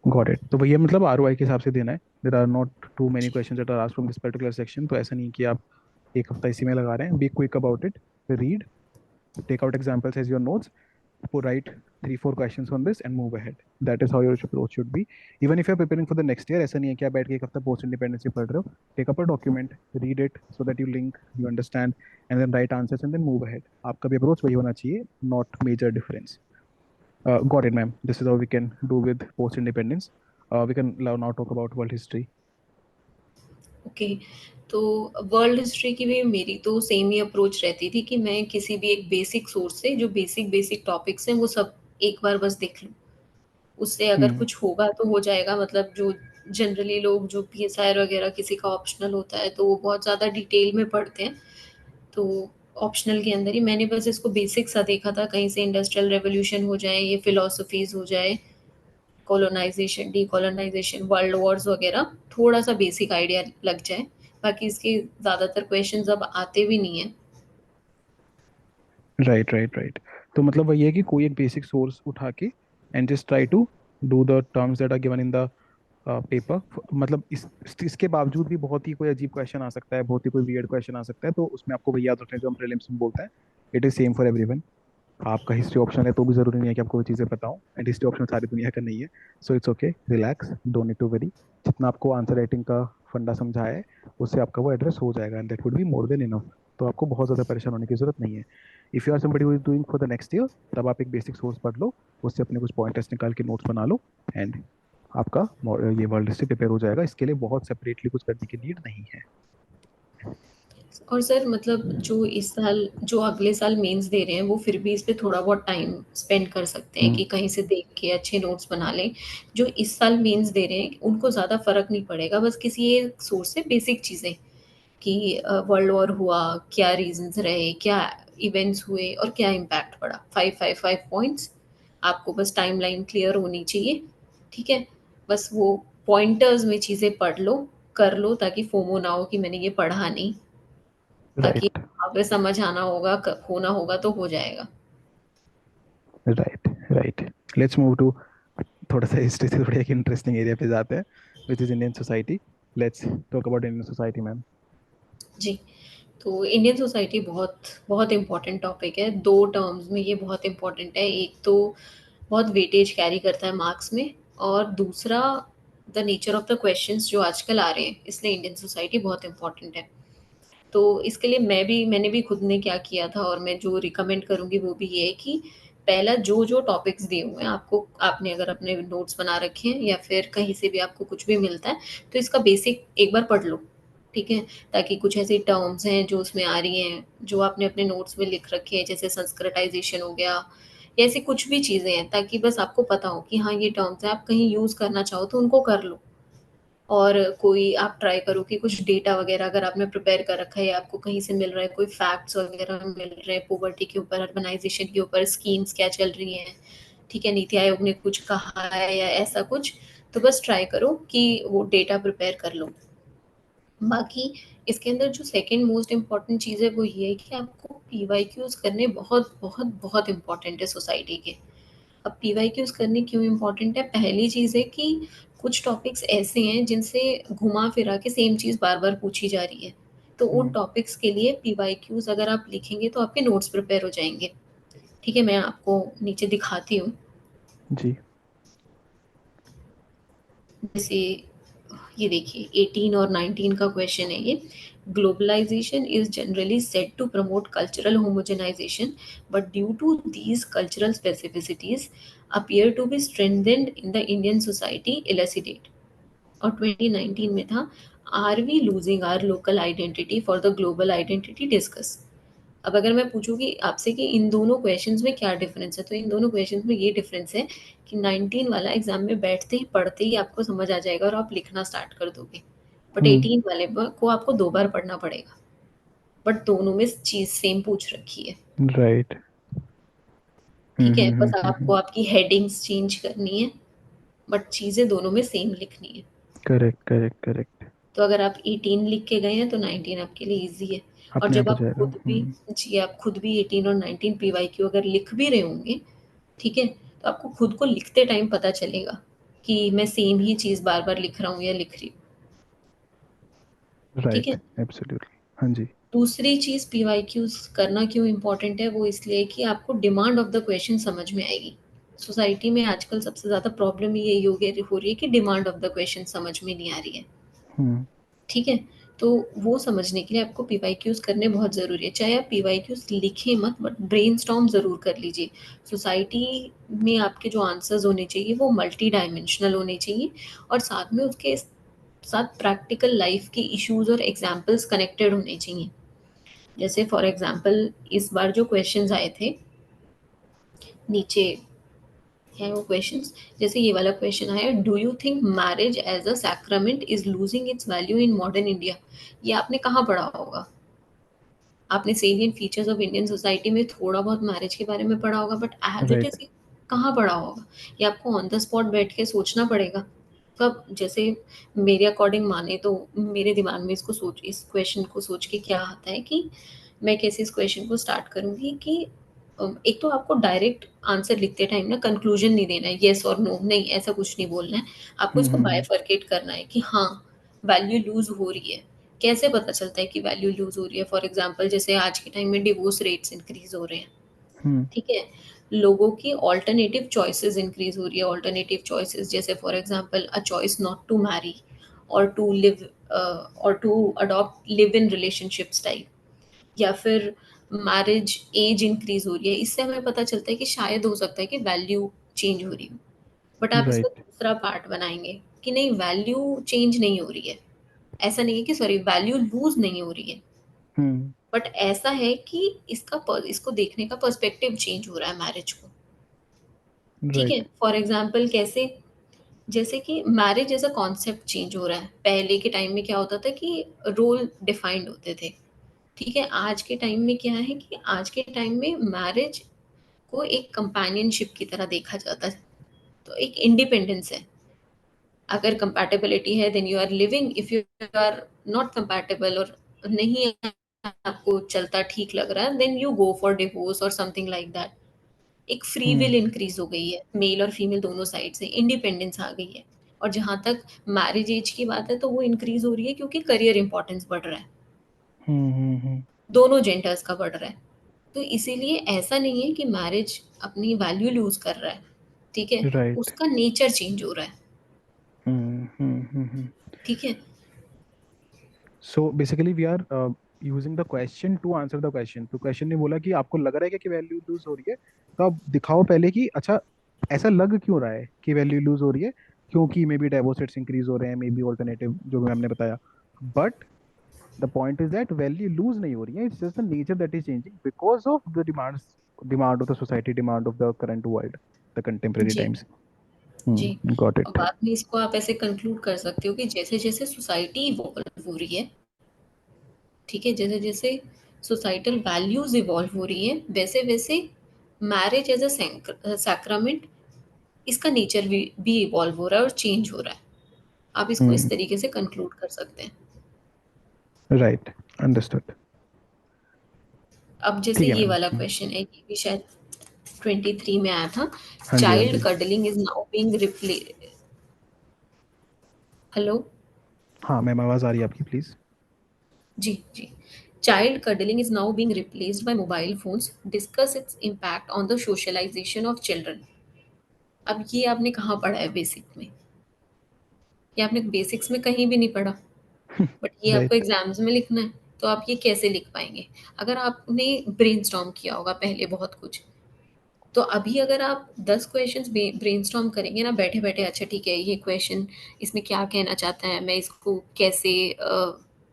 Got it. तो भैया मतलब आरओआई के हिसाब से देना है। There are not too many question that are asked from this particular section. तो ऐसा नहीं कि आप एक हफ्ता इसी में लगा रहे हैं। Be quick about it, read, take out examples as your notes, write 3 4 questions on this and move ahead. That is how your approach should be. Even if you're preparing for the next year, ऐसा नहीं है कि आप बैठ के एक हफ्ता पोस्ट इंडिपेंडेंस पढ़ रहे हो। Take up a document, read it so that you link, you understand, and then write answers and then move ahead. आपका भी अप्रोच वही होना चाहिए, not major difference. Got it ma'am, this is how we can do with post independence. We can now talk about world history. Okay. तो वर्ल्ड हिस्ट्री की भी मेरी तो सेम ही अप्रोच रहती थी कि मैं किसी भी एक बेसिक सोर्स से जो बेसिक बेसिक टॉपिक्स हैं वो सब एक बार बस देख लूँ। उससे अगर हम्म। कुछ होगा तो हो जाएगा, मतलब जो जनरली लोग जो पीएसआई वगैरह किसी का ऑप्शनल होता है तो वो बहुत ज़्यादा डिटेल में पढ़ते हैं। तो ऑप्शनल के अंदर ही मैंने बस इसको बेसिक सा देखा था, कहीं से इंडस्ट्रियल रेवोल्यूशन हो जाए, ये फिलोसफीज हो जाए, कॉलोनाइजेशन, डीकॉलोनाइजेशन, वर्ल्ड वॉर्स वगैरह, थोड़ा सा बेसिक आइडिया लग जाए। बाकी इसके ज़्यादातर क्वेश्चंस अब आते भी नहीं है। Right right right. तो मतलब वही है कि कोई एक बेसिक सोर्स उठा के and just try to do the terms that are given in the paper. मतलब इसके बावजूद भी बहुत ही कोई अजीब क्वेश्चन आ सकता है, बहुत ही कोई वियर्ड क्वेश्चन आ सकता है, तो उसमें आपको वही याद रखना है जो हम प्रीलिम्स में बोलते हैं, it is same for everyone. आपका हिस्ट्री ऑप्शन है तो भी जरूरी नहीं है कि आपको वो चीज़ें पता हो, एंड हिस्ट्री ऑप्शन सारी दुनिया का नहीं है। So it's okay, relax, don't need to worry. जितना आपको आंसर राइटिंग का फंडा समझाया है उससे आपका वो एड्रेस हो जाएगा, and that would be more than enough. तो आपको बहुत ज़्यादा परेशान होने की जरूरत नहीं है। If you are somebody who is doing for the next year, तब आप एक बेसिक सोर्स पढ़ लो, उससे अपने कुछ पॉइंटर्स निकाल के नोट्स बना लो, एंड आपका ये वर्ल्ड हिस्ट्री प्रिपेयर हो जाएगा। इसके लिए बहुत सेपरेटली कुछ करने की नीड नहीं है। और सर मतलब जो इस साल जो अगले साल मेंस दे रहे हैं वो फिर भी इस पे थोड़ा बहुत टाइम स्पेंड कर सकते हैं हम्म। कि कहीं से देख के अच्छे नोट्स बना लें। जो इस साल मेंस दे रहे हैं उनको ज़्यादा फर्क नहीं पड़ेगा, बस किसी एक सोर्स से बेसिक चीज़ें कि वर्ल्ड वॉर हुआ, क्या रीजंस रहे, क्या इवेंट्स हुए और क्या इम्पैक्ट पड़ा, 5 5 5 पॉइंट्स। आपको बस टाइमलाइन क्लियर होनी चाहिए, ठीक है। बस वो पॉइंटर्स में चीज़ें पढ़ लो, कर लो, ताकि फोमो ना हो कि मैंने ये पढ़ा नहीं। ताकि राइट अगर समझ आना होगा होना होगा तो हो जाएगा। Right right. Let's move to थोड़ा सा हिस्ट्री से थोड़ा एक इंटरेस्टिंग एरिया पे जाते हैं, which is Indian society. Let's talk about Indian society, ma'am. जी। तो इंडियन सोसाइटी बहुत बहुत इम्पोर्टेंट टॉपिक है। दो टर्म्स में ये बहुत इम्पोर्टेंट है। एक तो बहुत वेटेज कैरी करता है मार्क्स में, और दूसरा the nature of the questions जो आजकल आ रहे हैं, इसलिए इंडियन सोसाइटी बहुत इम्पोर्टेंट है। तो इसके लिए मैंने भी खुद ने क्या किया था, और मैं जो रिकमेंड करूँगी वो भी ये है कि पहला जो जो टॉपिक्स दिए हुए हैं आपको, आपने अगर अपने नोट्स बना रखे हैं या फिर कहीं से भी आपको कुछ भी मिलता है, तो इसका बेसिक एक बार पढ़ लो, ठीक है। ताकि कुछ ऐसी टर्म्स हैं जो उसमें आ रही हैं जो आपने अपने नोट्स में लिख रखे हैं, जैसे संस्कृताइजेशन हो गया, या ऐसी कुछ भी चीज़ें हैं, ताकि बस आपको पता हो कि हाँ ये टर्म्स हैं, आप कहीं यूज़ करना चाहो तो उनको कर लो। और कोई आप ट्राई करो कि कुछ डेटा वगैरह अगर आपने प्रिपेयर कर रखा है या आपको कहीं से मिल रहा है, कोई फैक्ट्स वगैरह मिल रहे हैं पोवर्टी के ऊपर, अर्बनाइजेशन के ऊपर, स्कीम्स क्या चल रही हैं, ठीक है, नीति आयोग ने कुछ कहा है या ऐसा कुछ, तो बस ट्राई करो कि वो डेटा प्रिपेयर कर लो। बाकी इसके अंदर जो सेकंड मोस्ट इम्पॉर्टेंट चीज़ है वो ये है कि आपको पीवाईक्यूज करने बहुत बहुत बहुत इम्पॉर्टेंट है सोसाइटी के। अब पीवाईक्यूज करने क्यों इम्पोर्टेंट है? पहली चीज़ है कि कुछ टॉपिक्स ऐसे हैं जिनसे घुमा फिरा के सेम चीज़ बार बार पूछी जा रही है। तो उन हम्म। टॉपिक्स के लिए पीवाईक्यूज अगर आप लिखेंगे तो आपके नोट्स प्रिपेयर हो जाएंगे। ठीक है, मैं आपको नीचे दिखाती हूँ। जी। जैसे ये देखिए 18 और 19 का क्वेश्चन है ये। Globalization is generally set to promote cultural homogenization, but due to these cultural specificities appear to be strengthened in the Indian society elucidate। और 2019 में था are we losing our local identity for the global identity discuss. अब अगर मैं पूछूंगी आपसे कि इन दोनों क्वेश्चंस में क्या डिफरेंस है, तो इन दोनों क्वेश्चंस में ये डिफरेंस है कि 19 वाला एग्जाम में बैठते ही पढ़ते ही आपको समझ आ जाएगा और आप लिखना स्टार्ट कर दोगे, बट हम्म। 18 वाले को आपको दो बार पढ़ना पड़ेगा। बट दोनों में चीज सेम पूछ रखी है, राइट। ठीक है, बस आपको आपकी हेडिंग्स चेंज करनी है, बट चीजें दोनों में सेम लिखनी है। Correct correct correct. तो अगर आप 18 लिख के गए हैं तो 19 आपके लिए इजी है। और अपने आप जब हो आप जाएगा। खुद भी, जी, आप खुद भी 18 और 19 पीवाईक्यू अगर लिख भी रहे होंगे, ठीक है, तो आपको खुद को लिखते टाइम पता चलेगा कि मैं सेम ही चीज़ बार बार लिख रहा हूँ या लिख रही हूँ, ठीक राइट है। एब्सोल्युटली। हाँ जी। दूसरी चीज़ पीवाईक्यूज करना क्यों इम्पोर्टेंट है, वो इसलिए कि आपको डिमांड ऑफ द क्वेश्चन समझ में आएगी। सोसाइटी में आजकल सबसे ज़्यादा प्रॉब्लम ये हो रही है कि डिमांड ऑफ द क्वेश्चन समझ में नहीं आ रही है, हम्म। ठीक है। तो वो समझने के लिए आपको पीवाईक्यूज करने बहुत ज़रूरी है। चाहे आप पीवाईक्यूज लिखें मत, बट ब्रेनस्टॉर्म ज़रूर कर लीजिए। सोसाइटी में आपके जो आंसर्स होने चाहिए वो मल्टी डायमेंशनल होने चाहिए, और साथ में उसके साथ प्रैक्टिकल लाइफ के इश्यूज और एग्जाम्पल्स कनेक्टेड होने चाहिए। जैसे फॉर एग्जाम्पल इस बार जो क्वेश्चंस आए थे नीचे हैं वो क्वेश्चंस, जैसे ये वाला क्वेश्चन आया, do you think marriage as a sacrament is losing its value in modern India? ये आपने कहाँ पढ़ा होगा? आपने salient features of Indian society में थोड़ा बहुत मैरिज के बारे में पढ़ा होगा, but as it right. Is कहाँ पढ़ा होगा? ये आपको ऑन द स्पॉट बैठ के सोचना पड़ेगा। तो अब जैसे मेरे अकॉर्डिंग माने तो मेरे दिमाग में इस क्वेश्चन को सोच के क्या आता है कि मैं कैसे इस क्वेश्चन को स्टार्ट करूंगी कि एक तो आपको डायरेक्ट आंसर लिखते टाइम ना कंक्लूजन नहीं देना है, येस और नो नहीं, ऐसा कुछ नहीं बोलना है। आपको इसको हम्म। बायफरकेट करना है कि हाँ, वैल्यू लूज हो रही है। कैसे पता चलता है कि वैल्यू लूज हो रही है? फॉर एग्जाम्पल जैसे आज के टाइम में डिवोर्स रेट्स इंक्रीज हो रहे हैं, हम्म। ठीक है? लोगों की ऑल्टरनेटिव चॉइसेस इंक्रीज हो रही है। ऑल्टरनेटिव चॉइसेस जैसे for example a choice not to marry, और टू लिव, और to adopt live in relationship style, या फिर मैरिज एज इंक्रीज हो रही है। इससे हमें पता चलता है कि शायद हो सकता है कि वैल्यू चेंज हो रही हो। बट आप इसका राइट। दूसरा पार्ट बनाएंगे कि नहीं, वैल्यू चेंज नहीं हो रही है। ऐसा नहीं है कि सॉरी, वैल्यू लूज नहीं हो रही है, हम्म। बट ऐसा है कि इसको देखने का पर्सपेक्टिव चेंज हो रहा है मैरिज को। ठीक है, राइट। फॉर एग्जाम्पल कैसे? जैसे कि marriage as a concept change हो रहा है। पहले के टाइम में क्या होता था कि रोल डिफाइंड होते थे, ठीक है? आज के टाइम में क्या है कि आज के टाइम में मैरिज को एक कंपेनियनशिप की तरह देखा जाता है। तो एक इंडिपेंडेंस है। अगर कंपैटिबिलिटी है then you are living, if you are not compatible और नहीं आपको चलता ठीक लग रहा है, then you go for divorce और समथिंग लाइक दैट। एक फ्री हम्म। विल इंक्रीज हो गई है, मेल और फीमेल दोनों साइड से इंडिपेंडेंस आ गई है। और जहाँ तक मैरिज एज की बात है तो वो इंक्रीज हो रही है क्योंकि करियर इंपॉर्टेंस बढ़ रहा है, हम्म। दोनों जेंडर्स का बढ़ रहा है। तो इसीलिए ऐसा नहीं है कि मैरिज अपनी वैल्यू लूज कर रहा है, ठीक है? राइट। उसका नेचर चेंज हो रहा है, हम्म। ठीक है? So basically we are using the question to answer the question. तो क्वेश्चन ने बोला कि आपको लग रहा है क्या कि वैल्यू लूज हो रही है, तो आप दिखाओ पहले कि अच्छा ऐसा लग क्यों रहा है कि वैल्यू लूज हो रही है। क्योंकि maybe divorce rates increase हो रहे हैं, मे बी ऑल्टरनेटिव जो मैम ने बताया। But the point is that value lose नहीं हो रही है, it's just the nature that is changing because of the demands, demand of the society, demand of the current world, the contemporary जी, टाइम्स। जी। गॉट और इट। बाद में इसको आप ऐसे कंक्लूड कर सकते हो कि जैसे-जैसे सोसाइटी इवॉल्व हो रही है, ठीक है? जैसे-जैसे सोसाइटल वैल्यूज़ इवॉल्व हो रही हैं, वैसे-वैसे मैरिज एज़ अ सैक्रामेंट, इसका नेचर भी इवॉल्व हो रहा है और चेंज हो रहा है। आप इसको इस हम्म। तरीके से कंक्लूड कर सकते हैं। राइट। अंडरस्टूड। अब जैसे ठीक है ये मैम। वाला क्वेश्चन है, ये भी शायद 23 में आया था। हाँ जी, हाँ चाइल्ड जी। Cuddling is now being replay hello? हाँ मैम, आवाज़ आ रही है आपकी, प्लीज़। जी, जी। Child cuddling is now being replaced by mobile phones. Discuss its impact on the socialization of children. अब ये आपने कहाँ पढ़ा है बेसिक में? ये आपने बेसिक्स में कहीं भी नहीं पढ़ा, बट ये आपको राइट। एग्ज़ाम्स में लिखना है, तो आप ये कैसे लिख पाएँगे? अगर आपने ब्रेनस्टॉर्म किया होगा पहले बहुत कुछ, तो अभी अगर आप 10 क्वेश्चंस ब्रेनस्टॉर्म करेंगे ना बैठे-बैठे, अच्छा ठीक है, ये क्वेश्चन इसमें क्या कहना चाहता है, मैं इसको कैसे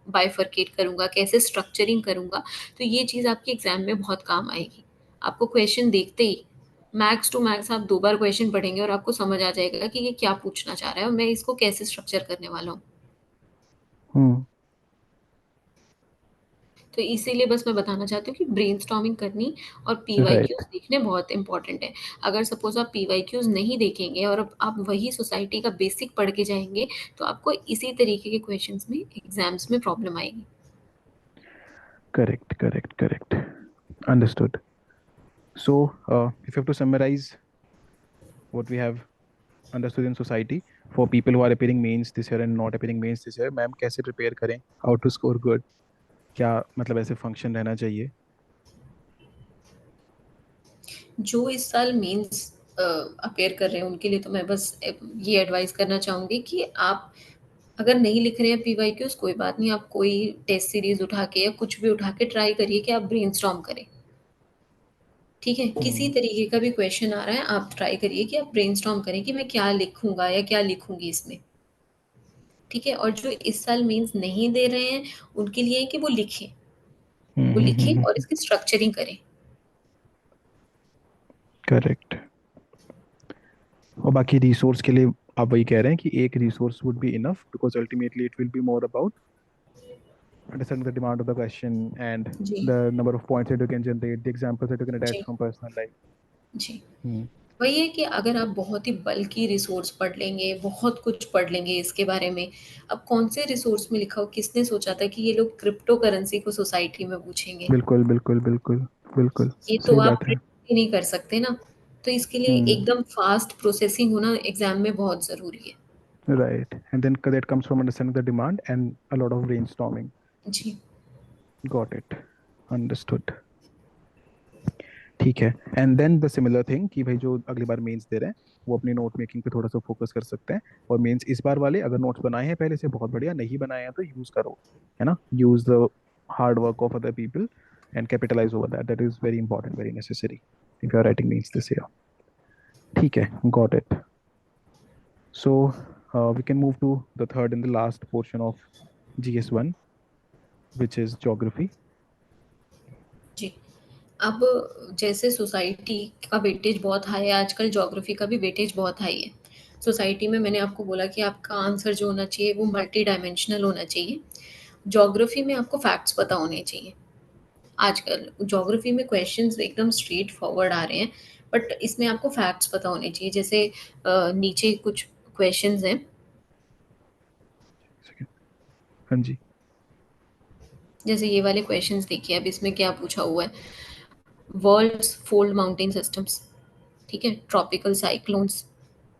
बाइफरकेट करूँगा, कैसे स्ट्रक्चरिंग करूँगा, तो ये चीज़ आपके एग्ज़ाम में बहुत काम आएगी। आपको क्वेश्चन देखते ही मैक्स टू मैक्स आप 2 बार क्वेश्चन पढ़ेंगे और आपको समझ आ जाएगा कि ये क्या पूछना चाह रहा है और मैं इसको कैसे स्ट्रक्चर करने वाला हूँ। हम्म। तो इसीलिए बस मैं बताना चाहती हूँ कि ब्रेनस्टॉर्मिंग करनी और राइट। पीवाईक्यूज़ देखने बहुत इम्पोर्टेंट है। अगर सपोज़ आप पीवाईक्यूज़ नहीं देखेंगे और अब आप वही सोसाइटी का बेसिक पढ़ के जाएँगे, तो आपको इसी तरीके के क्वेश्चंस में एग्ज़ाम्स में प्रॉब्लम आएगी। Correct, correct, correct. Understood. So if you have to summarize what we have understood in society for people who are appearing mains this year and not appearing mains this year, ma'am कैसे प्रिपेयर करें, हाउ टू स्कोर गुड, क्या मतलब ऐसे फंक्शन रहना चाहिए? जो इस साल मेंस अपियर कर रहे हैं उनके लिए तो मैं बस ये एडवाइस करना चाहूँगी कि आप अगर नहीं लिख रहे हैं पीवाईक्यूज, कोई बात नहीं, आप कोई टेस्ट सीरीज उठा के या कुछ भी उठा के ट्राई करिए कि आप ब्रेनस्टॉर्म करें। ठीक है, किसी तरीके का भी क्वेश्चन आ रहा है, आप ट्राई करिए कि आप ब्रेनस्टॉर्म करें कि मैं क्या लिखूंगा या क्या लिखूंगी इसमें। ठीक है, और जो इस साल मेंस नहीं दे रहे हैं उनके लिए है कि वो लिखें, वो लिखें और इसकी स्ट्रक्चरिंग करें। करेक्ट। और बाकी रिसोर्स के लिए आप वही कह रहे हैं कि एक resource would be enough because ultimately it will be more about understanding the demand of the question and जी, the number of points that you can generate, the examples that you can attach जी, from personal life. जी। Hmm. वही है कि अगर आप बहुत ही बल्की रिसोर्स पढ़ लेंगे, बहुत कुछ पढ़ लेंगे इसके बारे में, अब कौन से रिसोर्स में लिखा हो, किसने सोचा था कि ये लोग क्रिप्टो करेंसी को सोसाइटी में पूछेंगे? बिल्कुल बिल्कुल बिल्कुल बिल्कुल ये तो सही आप बात है। प्रिडिक्ट ही नहीं कर सकते ना। तो इसके लिए Hmm. एकदम फास्ट प्रोसेसिंग होना एग्जाम में बहुत ज़रूरी है। Right. And then that comes from understanding the demand and a lot of brainstorming. Ji, Got it. Understood. ठीक है। And then the similar thing कि भाई जो अगली बार मेंस दे रहे हैं वो अपनी नोट मेकिंग पे थोड़ा सा फोकस कर सकते हैं। और मेंस इस बार वाले अगर नोट्स बनाए हैं पहले से बहुत बढ़िया, नहीं बनाए हैं तो यूज करो, है ना, use the hard work of other people and capitalize over that, that is very important, very necessary if you are writing mains this year. ठीक है, got it. So we can move to the third and the last portion of GS1 which is geography. जी। अब जैसे सोसाइटी का वेटेज बहुत हाई है, आजकल ज्योग्राफी का भी वेटेज बहुत हाई है। सोसाइटी में मैंने आपको बोला कि आपका आंसर जो होना चाहिए वो मल्टी डायमेंशनल होना चाहिए। ज्योग्राफी में आपको फैक्ट्स पता होने चाहिए। आजकल ज्योग्राफी में क्वेश्चंस एकदम स्ट्रेट फॉरवर्ड आ रहे हैं, बट इसमें आपको फैक्ट्स पता होने चाहिए। जैसे नीचे कुछ क्वेश्चंस हैं। हाँ जी। जैसे ये वाले क्वेश्चंस देखिए, अब इसमें क्या पूछा हुआ है। वर्ल्ड्स फोल्ड माउंटेन सिस्टम्स, ठीक है, tropical cyclones,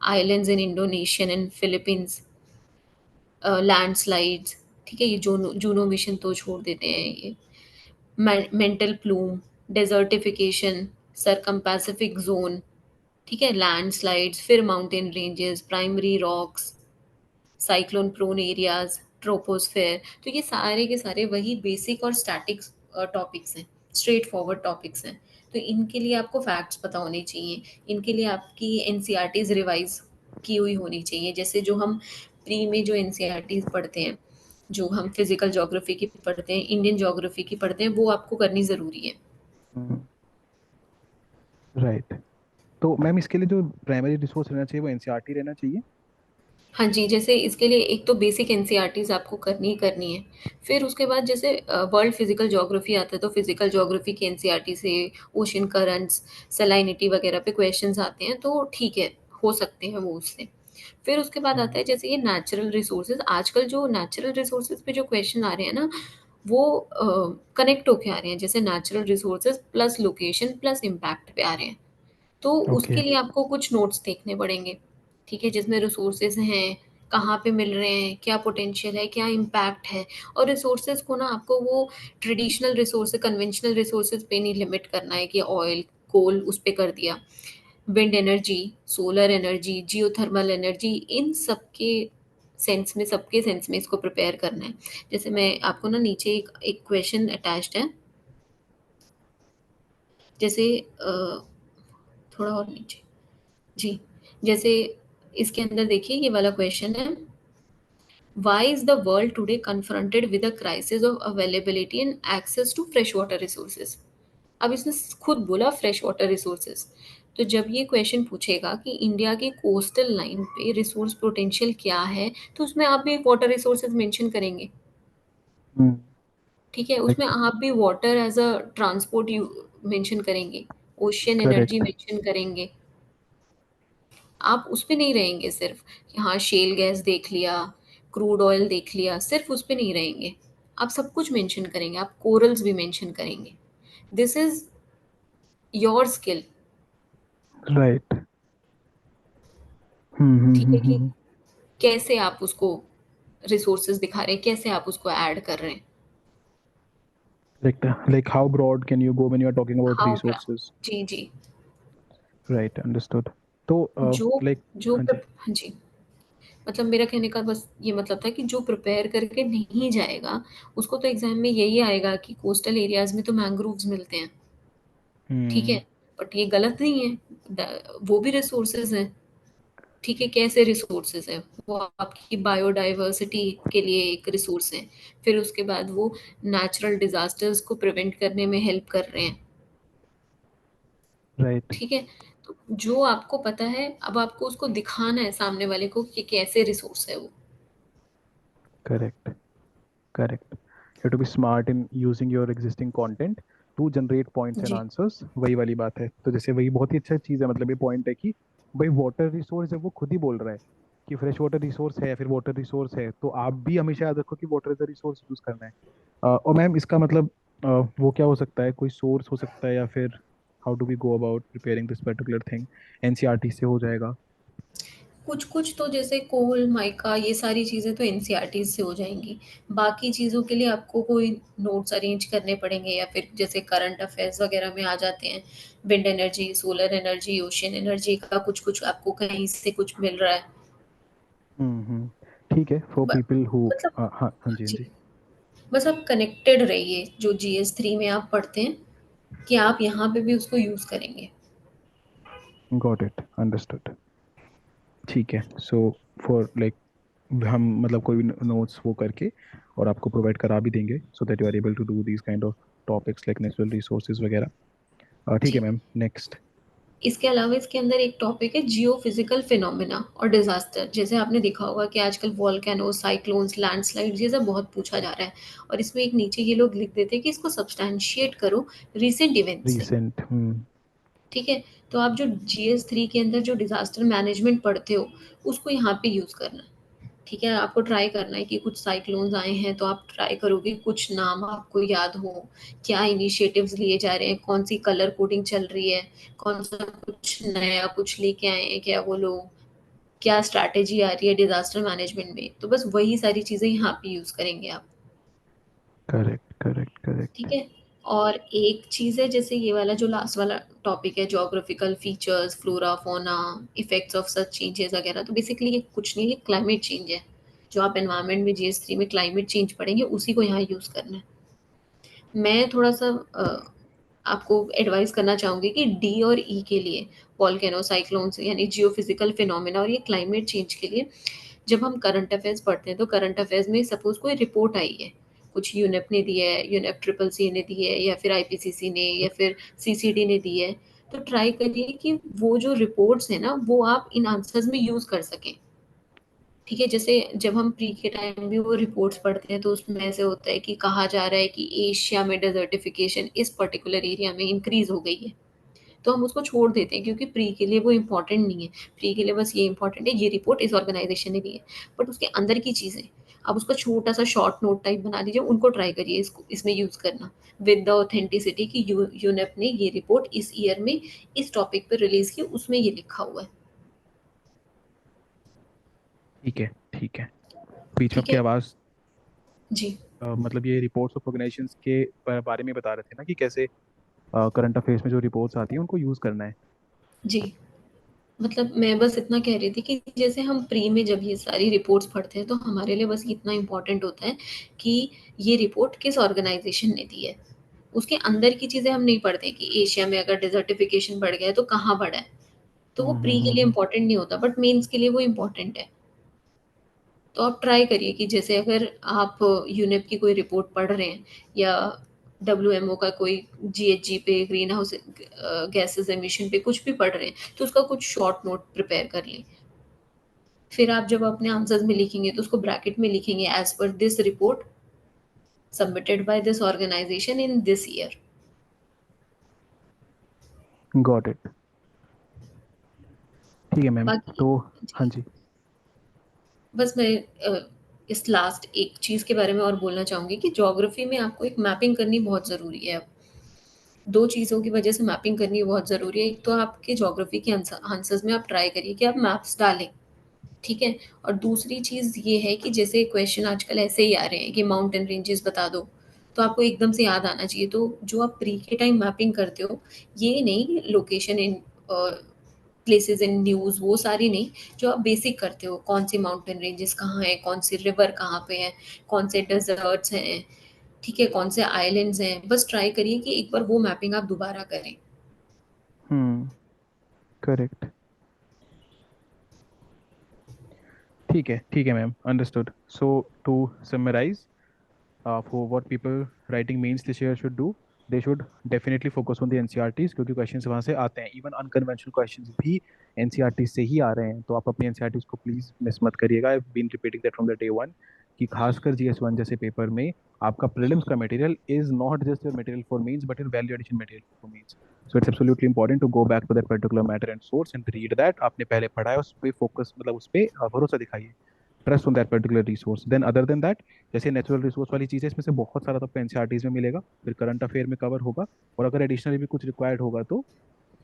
islands in Indonesian and Philippines, landslides, ठीक है, ये जूनो जूनो मिशन तो छोड़ देते हैं ये। Mantle plume, desertification, circum pacific zone, ठीक है, लैंडस्लाइड्स, फिर mountain ranges, primary rocks, cyclone prone areas, troposphere. तो ये सारे के सारे वही बेसिक और स्टैटिक टॉपिक्स हैं, स्ट्रेट फॉरवर्ड टॉपिक्स हैं। तो इनके लिए आपको फैक्ट्स पता होने चाहिए। इनके लिए आपकी एनसीईआरटीज रिवाइज की हुई होनी चाहिए। जैसे जो हम प्री में जो एनसीईआरटीज पढ़ते हैं, जो हम फिजिकल ज्योग्राफी की पढ़ते हैं, इंडियन ज्योग्राफी की पढ़ते हैं, वो आपको करनी ज़रूरी है। राइट। तो मैम इसके लिए जो प्राइमरी रिसोर्स रहना चाहिए वो एनसीईआरटी रहना चाहिए। हाँ जी, जैसे इसके लिए एक तो बेसिक एनसीईआरटीज़ आपको करनी ही करनी है। फिर उसके बाद जैसे वर्ल्ड फिज़िकल ज्योग्राफी आता है, तो फिज़िकल ज्योग्राफी की एनसीईआरटी से ओशन करंट्स, सैलिनिटी वगैरह पे क्वेश्चंस आते हैं, तो ठीक है, हो सकते हैं वो उससे। फिर उसके बाद आता है जैसे ये नेचुरल रिसोर्सेज़। आजकल जो नेचुरल रिसोर्सेज़ पे जो क्वेश्चन आ रहे हैं ना, वो कनेक्ट होके आ रहे हैं। जैसे natural resources plus location plus impact पे आ रहे हैं। तो ओके। उसके लिए आपको कुछ नोट्स देखने पड़ेंगे, ठीक है, जिसमें रिसोर्सेज हैं, कहाँ पे मिल रहे हैं, क्या पोटेंशियल है, क्या इम्पैक्ट है। और रिसोर्सेज को ना आपको वो ट्रेडिशनल रिसोर्सेज, कन्वेंशनल रिसोर्सेज पे नहीं लिमिट करना है कि ऑयल कोल उस पे कर दिया। Wind energy, solar energy, geothermal energy, इन सबके सेंस में, सबके सेंस में इसको प्रिपेयर करना है। जैसे मैं आपको ना नीचे एक क्वेश्चन अटैच्ड है। जैसे थोड़ा और नीचे, जी, जैसे इसके अंदर देखिए ये वाला क्वेश्चन है। Why is the world today confronted with a crisis of availability and access to fresh water resources? अब इसने खुद बोला फ्रेश वाटर रिसोर्सेज। तो जब ये क्वेश्चन पूछेगा कि इंडिया के कोस्टल लाइन पे रिसोर्स पोटेंशियल क्या है, तो उसमें आप भी वाटर रिसोर्सेज मेंशन करेंगे। ठीक है, उसमें लाइक। आप भी water as a transport you mention करेंगे, ओशियन एनर्जी करेक्ट। मेंशन करेंगे। आप उस पे नहीं रहेंगे सिर्फ कि हाँ शेल गैस देख लिया, क्रूड ऑयल देख लिया, सिर्फ उस पे नहीं रहेंगे। आप सब कुछ मेंशन करेंगे, आप कोरल्स भी मेंशन करेंगे। This is your skill. Right. ठीक है, कि कैसे आप उसको रिसोर्सेज दिखा रहे हैं, कैसे आप उसको ऐड कर रहे हैं। Like how broad can you go when you are talking about how ब्रा, resources? जी जी। Right, understood. तो जो like जो हाँ जी। हाँ जी, मतलब मेरा कहने का बस ये मतलब था कि जो प्रिपेयर करके नहीं जाएगा, उसको तो एग्ज़ाम में यही आएगा कि कोस्टल एरियाज़ में तो मैंग्रोव्स मिलते हैं, ठीक है? हम्म। बट ये गलत नहीं है, वो भी रिसोर्सेज हैं, ठीक है? कैसे रिसोर्सेज हैं? वो आपकी बायोडाइवर्सिटी के लिए एक रिसोर्स है, फिर उसके बाद वो नेचुरल डिजास्टर्स को प्रिवेंट करने में हेल्प कर रहे हैं, राइट। ठीक है? तो जो आपको पता है, अब आपको उसको दिखाना है सामने वाले को कि कैसे रिसोर्स है वो। Correct. Correct, you have to be smart in using your existing content to generate points and जी। answers। वही वाली बात है, तो जैसे वही बहुत ही अच्छा चीज़ है, मतलब ये पॉइंट है कि भाई वाटर रिसोर्स है, वो खुद ही बोल रहा है कि फ्रेश वाटर रिसोर्स है, फिर वाटर रिसोर्स है, तो आप भी हमेशा याद रखो कि water is a resource use करना है। और मैम इसका मतलब वो क्या हो सकता है, कोई सोर्स हो सकता है, या फिर how do we go about preparing this particular thing? NCERT से हो जाएगा? कुछ कुछ तो जैसे कोल माइका ये सारी चीज़ें तो एनसीईआरटी से हो जाएंगी। बाकी चीज़ों के लिए आपको कोई नोट्स अरेंज करने पड़ेंगे, या फिर जैसे करंट अफेयर्स वगैरह में आ जाते हैं, wind energy, solar energy, ocean energy का कुछ कुछ आपको कहीं से कुछ मिल रहा है। हम्म। ठीक है, फॉर ब- पीपल हु। मतलब हाँ हाँ जी हाँ जी, जी। बस आप कनेक्टेड रहिए जो जीएस 3 में आप पढ़ते हैं, कि आप यहाँ पे भी उसको यूज़ करेंगे। Got it, understood. ठीक है, सो फॉर लाइक हम मतलब कोई भी नोट्स वो करके और आपको प्रोवाइड करा भी देंगे, so that you are able to do these kind of topics like natural resources वगैरह। ठीक है जी। Ma'am, next. इसके अलावा इसके अंदर एक टॉपिक है जियो फिजिकल फिनोमिना और डिजास्टर। जैसे आपने देखा होगा कि आजकल वॉल्केनो, साइक्लोन्स, लैंडस्लाइड्स ये सब बहुत पूछा जा रहा है, और इसमें एक नीचे ये लोग लिख देते हैं कि इसको सब्सटैंशिएट करो रीसेंट इवेंट से, रिसेंट। हम्म। ठीक है? तो आप जो जीएस 3 के अंदर जो डिजास्टर मैनेजमेंट पढ़ते हो, उसको यहाँ पे यूज करना है, ठीक है? आपको ट्राई करना है कि कुछ साइक्लोन्स आए हैं तो आप ट्राई करोगे कुछ नाम आपको याद हो, क्या इनिशिएटिव्स लिए जा रहे हैं, कौन सी कलर कोडिंग चल रही है, कौन सा कुछ नया कुछ लेके आए हैं क्या वो लोग, क्या स्ट्रैटेजी आ रही है डिजास्टर मैनेजमेंट में, तो बस वही सारी चीजें यहाँ पे यूज करेंगे आप, करेक्ट करेक्ट करेक्ट। ठीक है? और एक चीज है, जैसे ये वाला जो लास्ट वाला टॉपिक है, geographical features, flora fauna, effects of such changes वगैरह, तो बेसिकली ये कुछ नहीं, ये क्लाइमेट चेंज है। जो आप एनवायरनमेंट में जीएस 3 में क्लाइमेट चेंज पढ़ेंगे, उसी को यहाँ यूज करना है। मैं थोड़ा सा आपको एडवाइस करना चाहूंगी कि डी और ई के लिए, वॉल्केनो, साइक्लोन्स यानी जियोफिजिकल फिनोमेना और ये क्लाइमेट चेंज के लिए, जब हम करंट अफेयर्स पढ़ते हैं तो करंट अफेयर्स में सपोज कोई रिपोर्ट आई है, कुछ यूनेप ने दी है, यूनेप ट्रिपल सी ने दी है, या फिर आईपीसीसी ने, या फिर सीसीडी ने दी है, तो ट्राई करिए कि वो जो रिपोर्ट्स है ना, वो आप इन आंसर्स में यूज कर सकें, ठीक है? जैसे जब हम प्री के टाइम भी वो रिपोर्ट्स पढ़ते हैं तो उसमें ऐसे होता है कि कहा जा रहा है कि एशिया में डेजर्टिफिकेशन इस पर्टिकुलर एरिया में इंक्रीज हो गई है, तो हम उसको छोड़ देते हैं क्योंकि प्री के लिए वो इम्पोर्टेंट नहीं है। प्री के लिए बस ये इम्पोर्टेंट है, ये रिपोर्ट इस ऑर्गेनाइजेशन ने दी है, बट उसके अंदर की चीज़ें आप उसका छोटा सा शॉर्ट नोट टाइप बना दीजिए, उनको ट्राई करिए इसको इसमें यूज़ करना, विद द ऑथेंटिसिटी की यूनेप ने ये रिपोर्ट इस ईयर में इस टॉपिक पे रिलीज की, उसमें ये लिखा हुआ है, ठीक है ठीक है। बीच में ठीक आपकी है? आवाज़ जी। मतलब ये रिपोर्ट्स ऑफ ऑर्गेनाइजेशंस के बारे में बता रहे थे ना, कि कैसे करंट अफेयर्स में जो रिपोर्ट्स आती हैं उनको यूज़ करना है। जी, मतलब मैं बस इतना कह रही थी कि जैसे हम प्री में जब ये सारी रिपोर्ट्स पढ़ते हैं तो हमारे लिए बस इतना इम्पोर्टेंट होता है कि ये रिपोर्ट किस ऑर्गेनाइजेशन ने दी है, उसके अंदर की चीज़ें हम नहीं पढ़ते कि एशिया में अगर डिजर्टिफिकेशन बढ़ गया है तो कहाँ बढ़ा है, तो वो प्री के लिए हम्म। इम्पोर्टेंट नहीं होता, बट मेंस के लिए वो इम्पोर्टेंट है। तो आप ट्राई करिए कि जैसे अगर आप यूनेप की कोई रिपोर्ट पढ़ रहे हैं, या डब्ल्यूएमओ का कोई जीएचजी पे, ग्रीन हाउस गैसेस एमिशन पे कुछ भी पढ़ रहे हैं, तो उसका कुछ शॉर्ट नोट प्रिपेयर कर लें। फिर आप जब अपने आंसर्स में लिखेंगे तो उसको ब्रैकेट में लिखेंगे, as per this report submitted by this organization in this year. Got it. ठीक है मैम, बाकी तो हाँ जी, जी। बस मैं इस लास्ट एक चीज़ के बारे में और बोलना चाहूँगी कि ज्योग्राफी में आपको एक मैपिंग करनी बहुत ज़रूरी है। अब दो चीज़ों की वजह से मैपिंग करनी बहुत ज़रूरी है। एक तो आपके ज्योग्राफी के आंसर्स में आप ट्राई करिए कि आप मैप्स डालें, ठीक है? और दूसरी चीज़ ये है कि जैसे क्वेश्चन आजकल ऐसे ही आ रहे हैं कि माउंटेन रेंजेस बता दो, तो आपको एकदम से याद आना चाहिए। तो जो आप प्री के टाइम मैपिंग करते हो, ये नहीं location in places in news वो सारी नहीं, जो आप बेसिक करते हो, कौन सी माउंटेन रेंजेस कहाँ हैं, कौन सी रिवर कहाँ पे है, कौन से डेजर्ट्स हैं, ठीक है, कौन से आइलैंड्स हैं, बस ट्राई करिए कि एक बार वो मैपिंग आप दोबारा करें। हम्म। करेक्ट। ठीक है ma'am, understood. So to summarize, for what people writing means this year should do, they should definitely focus on the NCRTs, क्योंकि क्वेश्चंस वहाँ से आते हैं, इवन अनकन्वेंशनल क्वेश्चंस भी एनसीईआरटी से ही आ रहे हैं। तो आप अपनी एनसीईआरटीज को प्लीज मिस मत करिएगा। I been repeating that from the day one, कि खासकर जीएस वन जैसे पेपर में आपका प्रीलिम्स का material is not just your material for mains but your value addition material for mains. So it's absolutely important to go back to that particular matter and source and read that. आपने पहले पढ़ा है, उस पर फोकस, मतलब उस पर भरोसा दिखाइए, trust on that particular resource. Then other than that, जैसे नेचुरल रिसोर्स वाली चीज़ है, इसमें से बहुत सारा तो आपको एनसीईआरटीज में मिलेगा, फिर करंट अफेयर में कवर होगा, और अगर एडिशनली भी कुछ रिक्वायर्ड होगा तो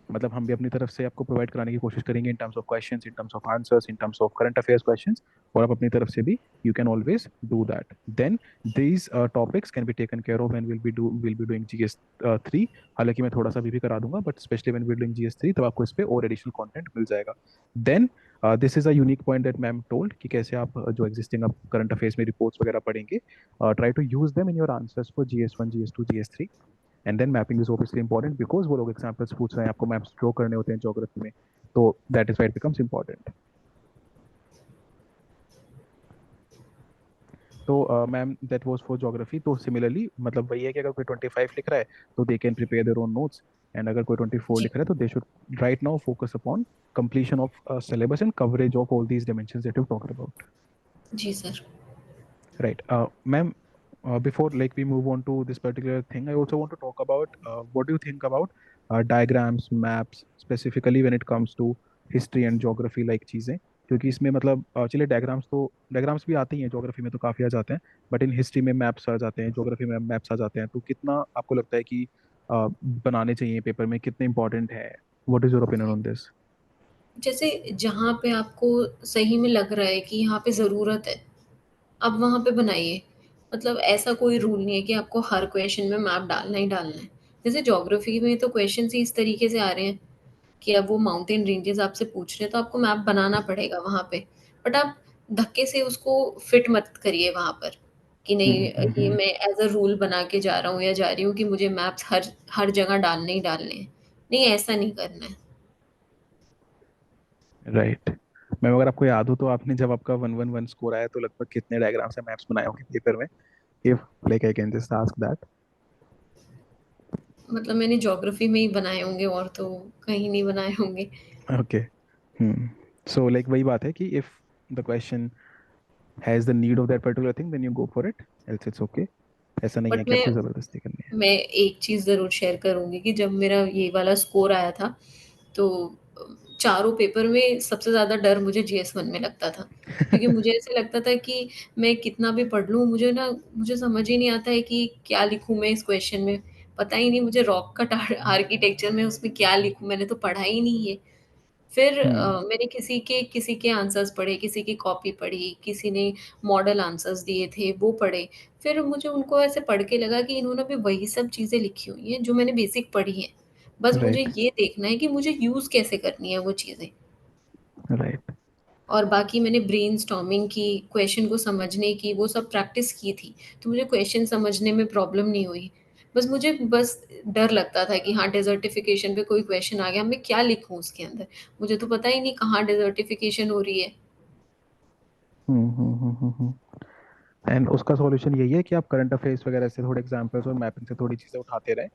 मतलब हम भी अपनी तरफ से आपको प्रोवाइड कराने की कोशिश करेंगे, in terms of questions, in terms of answers, in terms of current affairs questions. और आप अपनी तरफ से भी you can always do that. Then these topics can be taken care of and will be doing GS three. हालांकि मैं थोड़ा सा भी करा दूंगा, but specially when we doing GS three तब आपको इस पे और एडिशनल कंटेंट मिल जाएगा। Then this is a unique point that ma'am told, कि कैसे आप जो एग्जिस्टिंग आप करंट अफेयर्स में रिपोर्ट्स वगैरह पढ़ेंगे, try to use them in your answers for GS one, GS two, GS three. And then mapping is obviously important, because वो लोग एग्जाम्पल्स पूछ रहे हैं, आपको मैप्स ड्रॉ करने होते हैं ज्योग्राफी में, तो that is why it becomes important. तो ma'am that was for geography. तो सिमिलरली मतलब वही है कि अगर कोई 25 लिख रहा है तो they can prepare their own notes, and अगर कोई 24 जी। लिख रहा है तो they should write now focus upon completion of syllabus and coverage of all these dimensions that you talked about. जी sir. Right. Ma'am, before like we move on to this particular thing, I also want to talk about what do you think about diagrams, maps, specifically when it comes to history and geography like चीज़ें, क्योंकि इसमें मतलब चलिए डायग्राम्स तो डायग्राम्स भी आते ही हैं, ज्योग्राफी में तो काफ़ी आ जाते हैं, बट इन हिस्ट्री में मैप्स आ जाते हैं, ज्योग्राफी में मैप्स आ जाते हैं, तो कितना आपको लगता है कि बनाने चाहिए पेपर में, कितने इंपॉर्टेंट है? What is your opinion on this? जैसे जहाँ पे आपको सही में लग रहा है कि यहाँ पे ज़रूरत है, आप वहाँ पे बनाइए। मतलब ऐसा कोई रूल नहीं है कि आपको हर क्वेश्चन में मैप डालना ही डालना है। जैसे ज्योग्राफी में तो क्वेश्चंस ही इस तरीके से आ रहे हैं कि अब वो माउंटेन रेंजेस आपसे पूछ रहे हैं, तो आपको मैप बनाना पड़ेगा वहाँ पे। बट आप धक्के से उसको फिट मत करिए वहाँ पर, कि नहीं ये मैं एज़ अ रूल बना के जा रहा हूँ या जा रही हूँ कि मुझे मैप्स हर हर जगह डालने ही डालने हैं। नहीं, ऐसा नहीं करना है। राइट। मैम अगर आपको याद हो तो आपने जब आपका 111 स्कोर आया तो लगभग कितने डायग्राम से मैप्स बनाए होंगे पेपर में, if like I can just ask that? मतलब मैंने ज्योग्राफी में ही बनाए होंगे, और तो कहीं नहीं बनाए होंगे। ओके। हम्म। सो लाइक वही बात है कि if the question has the need of that particular thing then you go for it, else it's okay. ऐसा नहीं है बट कि आपको जबरदस्ती करनी है। मैं एक चीज़ ज़रूर शेयर करूँगी कि जब मेरा ये वाला स्कोर आया था, तो चारों पेपर में सबसे ज़्यादा डर मुझे जीएस-1 में लगता था। क्योंकि मुझे ऐसे लगता था कि मैं कितना भी पढ़ लूँ, मुझे समझ ही नहीं आता है कि क्या लिखूँ मैं इस क्वेश्चन में। पता ही नहीं मुझे रॉक कट आर्किटेक्चर में उसमें क्या लिखूँ, मैंने तो पढ़ा ही नहीं है। फिर हम्म। मैंने किसी के आंसर्स पढ़े, किसी की कॉपी पढ़ी, किसी ने मॉडल आंसर्स दिए थे, वो पढ़े। फिर मुझे उनको ऐसे पढ़ के लगा कि इन्होंने भी वही सब चीज़ें लिखी हुई हैं, जो मैंने बेसिक पढ़ी हैं। बस मुझे राइट। ये देखना है कि मुझे यूज़ कैसे करनी है वो चीज़ें। राइट। और बाकी मैंने ब्रेनस्टॉर्मिंग की, क्वेश्चन को समझने की, वो सब प्रैक्टिस की थी, तो मुझे क्वेश्चन समझने में प्रॉब्लम नहीं हुई। बस डर लगता था कि हाँ, डेज़र्टिफ़िकेशन पे कोई क्वेश्चन आ गया, मैं क्या लिखूँ उसके अंदर? मुझे तो पता ही नहीं कहाँ डेज़र्टिफ़िकेशन हो रही है। एंड उसका सॉल्यूशन यही है कि आप करंट अफेयर्स वगैरह से थोड़े एग्जांपल्स और मैपिंग से थोड़ी चीज़ें उठाते रहें।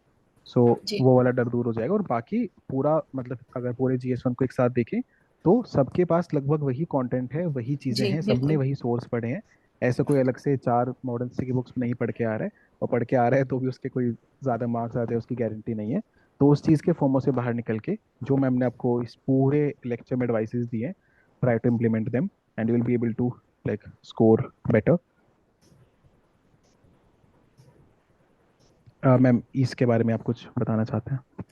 सो जी, वो वाला डर दूर हो जाएगा, और बाकी पूरा मतलब अगर पूरे जीएस वन को एक साथ देखें तो सबके पास लगभग वही कंटेंट है, वही चीज़ें जी, हैं, सबने बिल्कुल। वही सोर्स पढ़े हैं। ऐसा कोई अलग से चार मॉडर्न की बुक्स नहीं पढ़ के आ रहा है, और पढ़ के आ रहा है तो भी उसके कोई ज़्यादा मार्क्स आते हैं उसकी गारंटी नहीं है। तो उस चीज़ के फॉर्मो से बाहर निकल के जो मैम ने आपको इस पूरे लेक्चर में एडवाइसेस दिए हैं, try to implement them and you will be able to like score better. Ma'am इसके बारे में आप कुछ बताना चाहते हैं?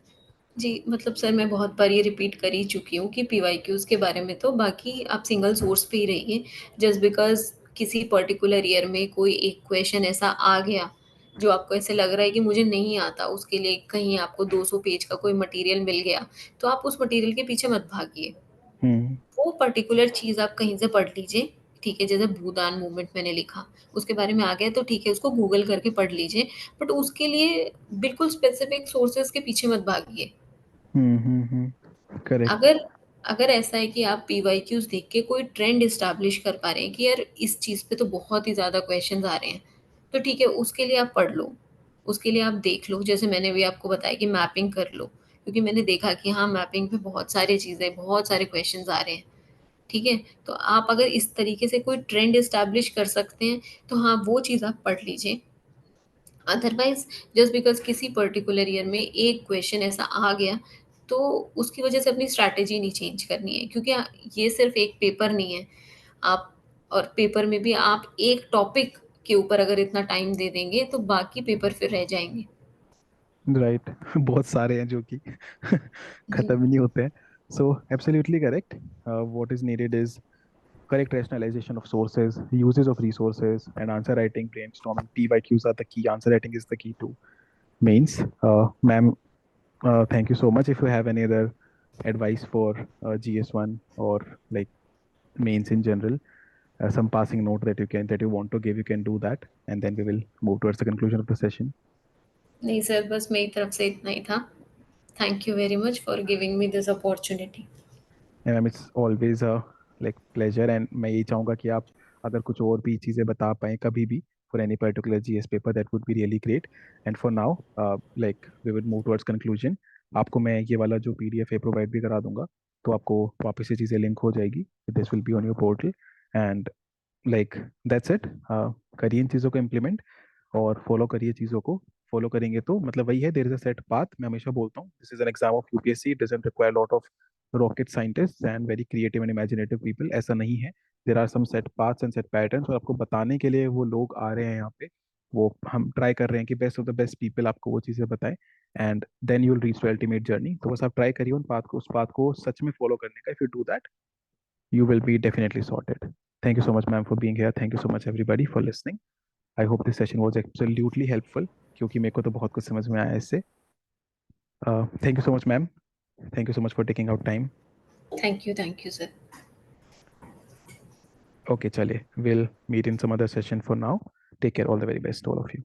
जी, मतलब सर मैं बहुत बार ये रिपीट कर ही चुकी हूँ कि पीवाईक्यूज़ के बारे में तो बाकी आप सिंगल सोर्स पे ही रहिए। जस्ट बिकॉज़ किसी पर्टिकुलर ईयर में कोई एक क्वेश्चन ऐसा आ गया जो आपको ऐसे लग रहा है कि मुझे नहीं आता, उसके लिए कहीं आपको 200 पेज का कोई मटेरियल मिल गया, तो आप उस मटेरियल के पीछे मत भागिए। हम्म वो पर्टिकुलर चीज़ आप कहीं से पढ़ लीजिए, ठीक है? जैसे भूदान मूवमेंट मैंने लिखा, उसके बारे में आ गया तो ठीक है, उसको गूगल करके पढ़ लीजिए, बट उसके लिए बिल्कुल स्पेसिफिक सोर्सेज़ के पीछे मत भागिए। करेक्ट। अगर अगर ऐसा है कि आप पीवाईक्यूज़ देख के कोई ट्रेंड एस्टैब्लिश कर पा रहे हैं कि यार इस चीज़ पे तो बहुत ही ज़्यादा क्वेश्चंस आ रहे हैं, तो ठीक है, उसके लिए आप पढ़ लो, उसके लिए आप देख लो। जैसे मैंने अभी आपको बताया कि मैपिंग कर लो, क्योंकि मैंने देखा कि हाँ, मैपिंग पे बहुत सारी चीज़ें, बहुत सारे क्वेश्चंस आ रहे हैं, ठीक है? तो आप अगर इस तरीके से कोई ट्रेंड एस्टैब्लिश कर सकते हैं, तो हाँ, वो चीज़ आप पढ़ लीजिए। अदरवाइज जस्ट बिकॉज किसी पर्टिकुलर ईयर में एक क्वेश्चन ऐसा आ गया, तो उसकी वजह से अपनी स्ट्रैटेजी नहीं चेंज करनी है, क्योंकि ये सिर्फ एक पेपर नहीं है। आप और पेपर में भी आप एक टॉपिक के ऊपर अगर इतना टाइम दे देंगे तो बाकी पेपर फिर रह जाएंगे। राइट। बहुत सारे हैं जो कि जी। खत्म ही नहीं होते हैं। So absolutely correct. What is needed is correct rationalization of sources, uses of resources, and answer writing, brainstorming. PYQs are the key. Answer writing is the key to mains. Ma'am, thank you so much. If you have any other advice for GS1 or like mains in general, some passing note that you want to give, you can do that, and then we will move towards the conclusion of the session. नहीं सर, बस मेरी तरफ से इतना ही था। Thank you very much for giving me this opportunity. Ma'am it's always a like pleasure, and मैं यही चाहूँगा कि आप अगर कुछ और भी चीज़ें बता पाएँ कभी भी for any particular GS paper, that would be really great. And for now like we will move towards conclusion. आपको मैं ये वाला जो पीडीएफ है प्रोवाइड भी करा दूंगा, तो आपको वापस से चीज़ें लिंक हो जाएगी। This will be on your portal, and like that's it. करिए इन चीज़ों को इम्प्लीमेंट और फॉलो करिए चीज़ों को। फॉलो करेंगे तो मतलब वही है, there is a set path. मैं हमेशा बोलता हूँ this is an exam of UPSC, it doesn't require lot of rocket scientist and very creative and imaginative people. ऐसा नहीं है, there are some set paths and set patterns, और आपको बताने के लिए वो लोग आ रहे हैं यहाँ पे। वो हम ट्राई कर रहे हैं कि best of the best people आपको वो चीज़ें बताएं, and then you will reach to ultimate journey. तो बस आप ट्राई करिए उन पाथ को, उस पाथ को सच में फॉलो करने का। If you do that, you will be definitely sorted. Thank you so much, ma'am, for being here. Thank you so much, everybody, for listening. I hope this session was absolutely helpful, क्योंकि मेरे को तो बहुत कुछ समझ में आया इससे। Thank you so much, ma'am. Thank you so much for taking out time. Thank you sir. Okay, चलिए, we'll meet in some other session for now. Take care. All the very best, all of you.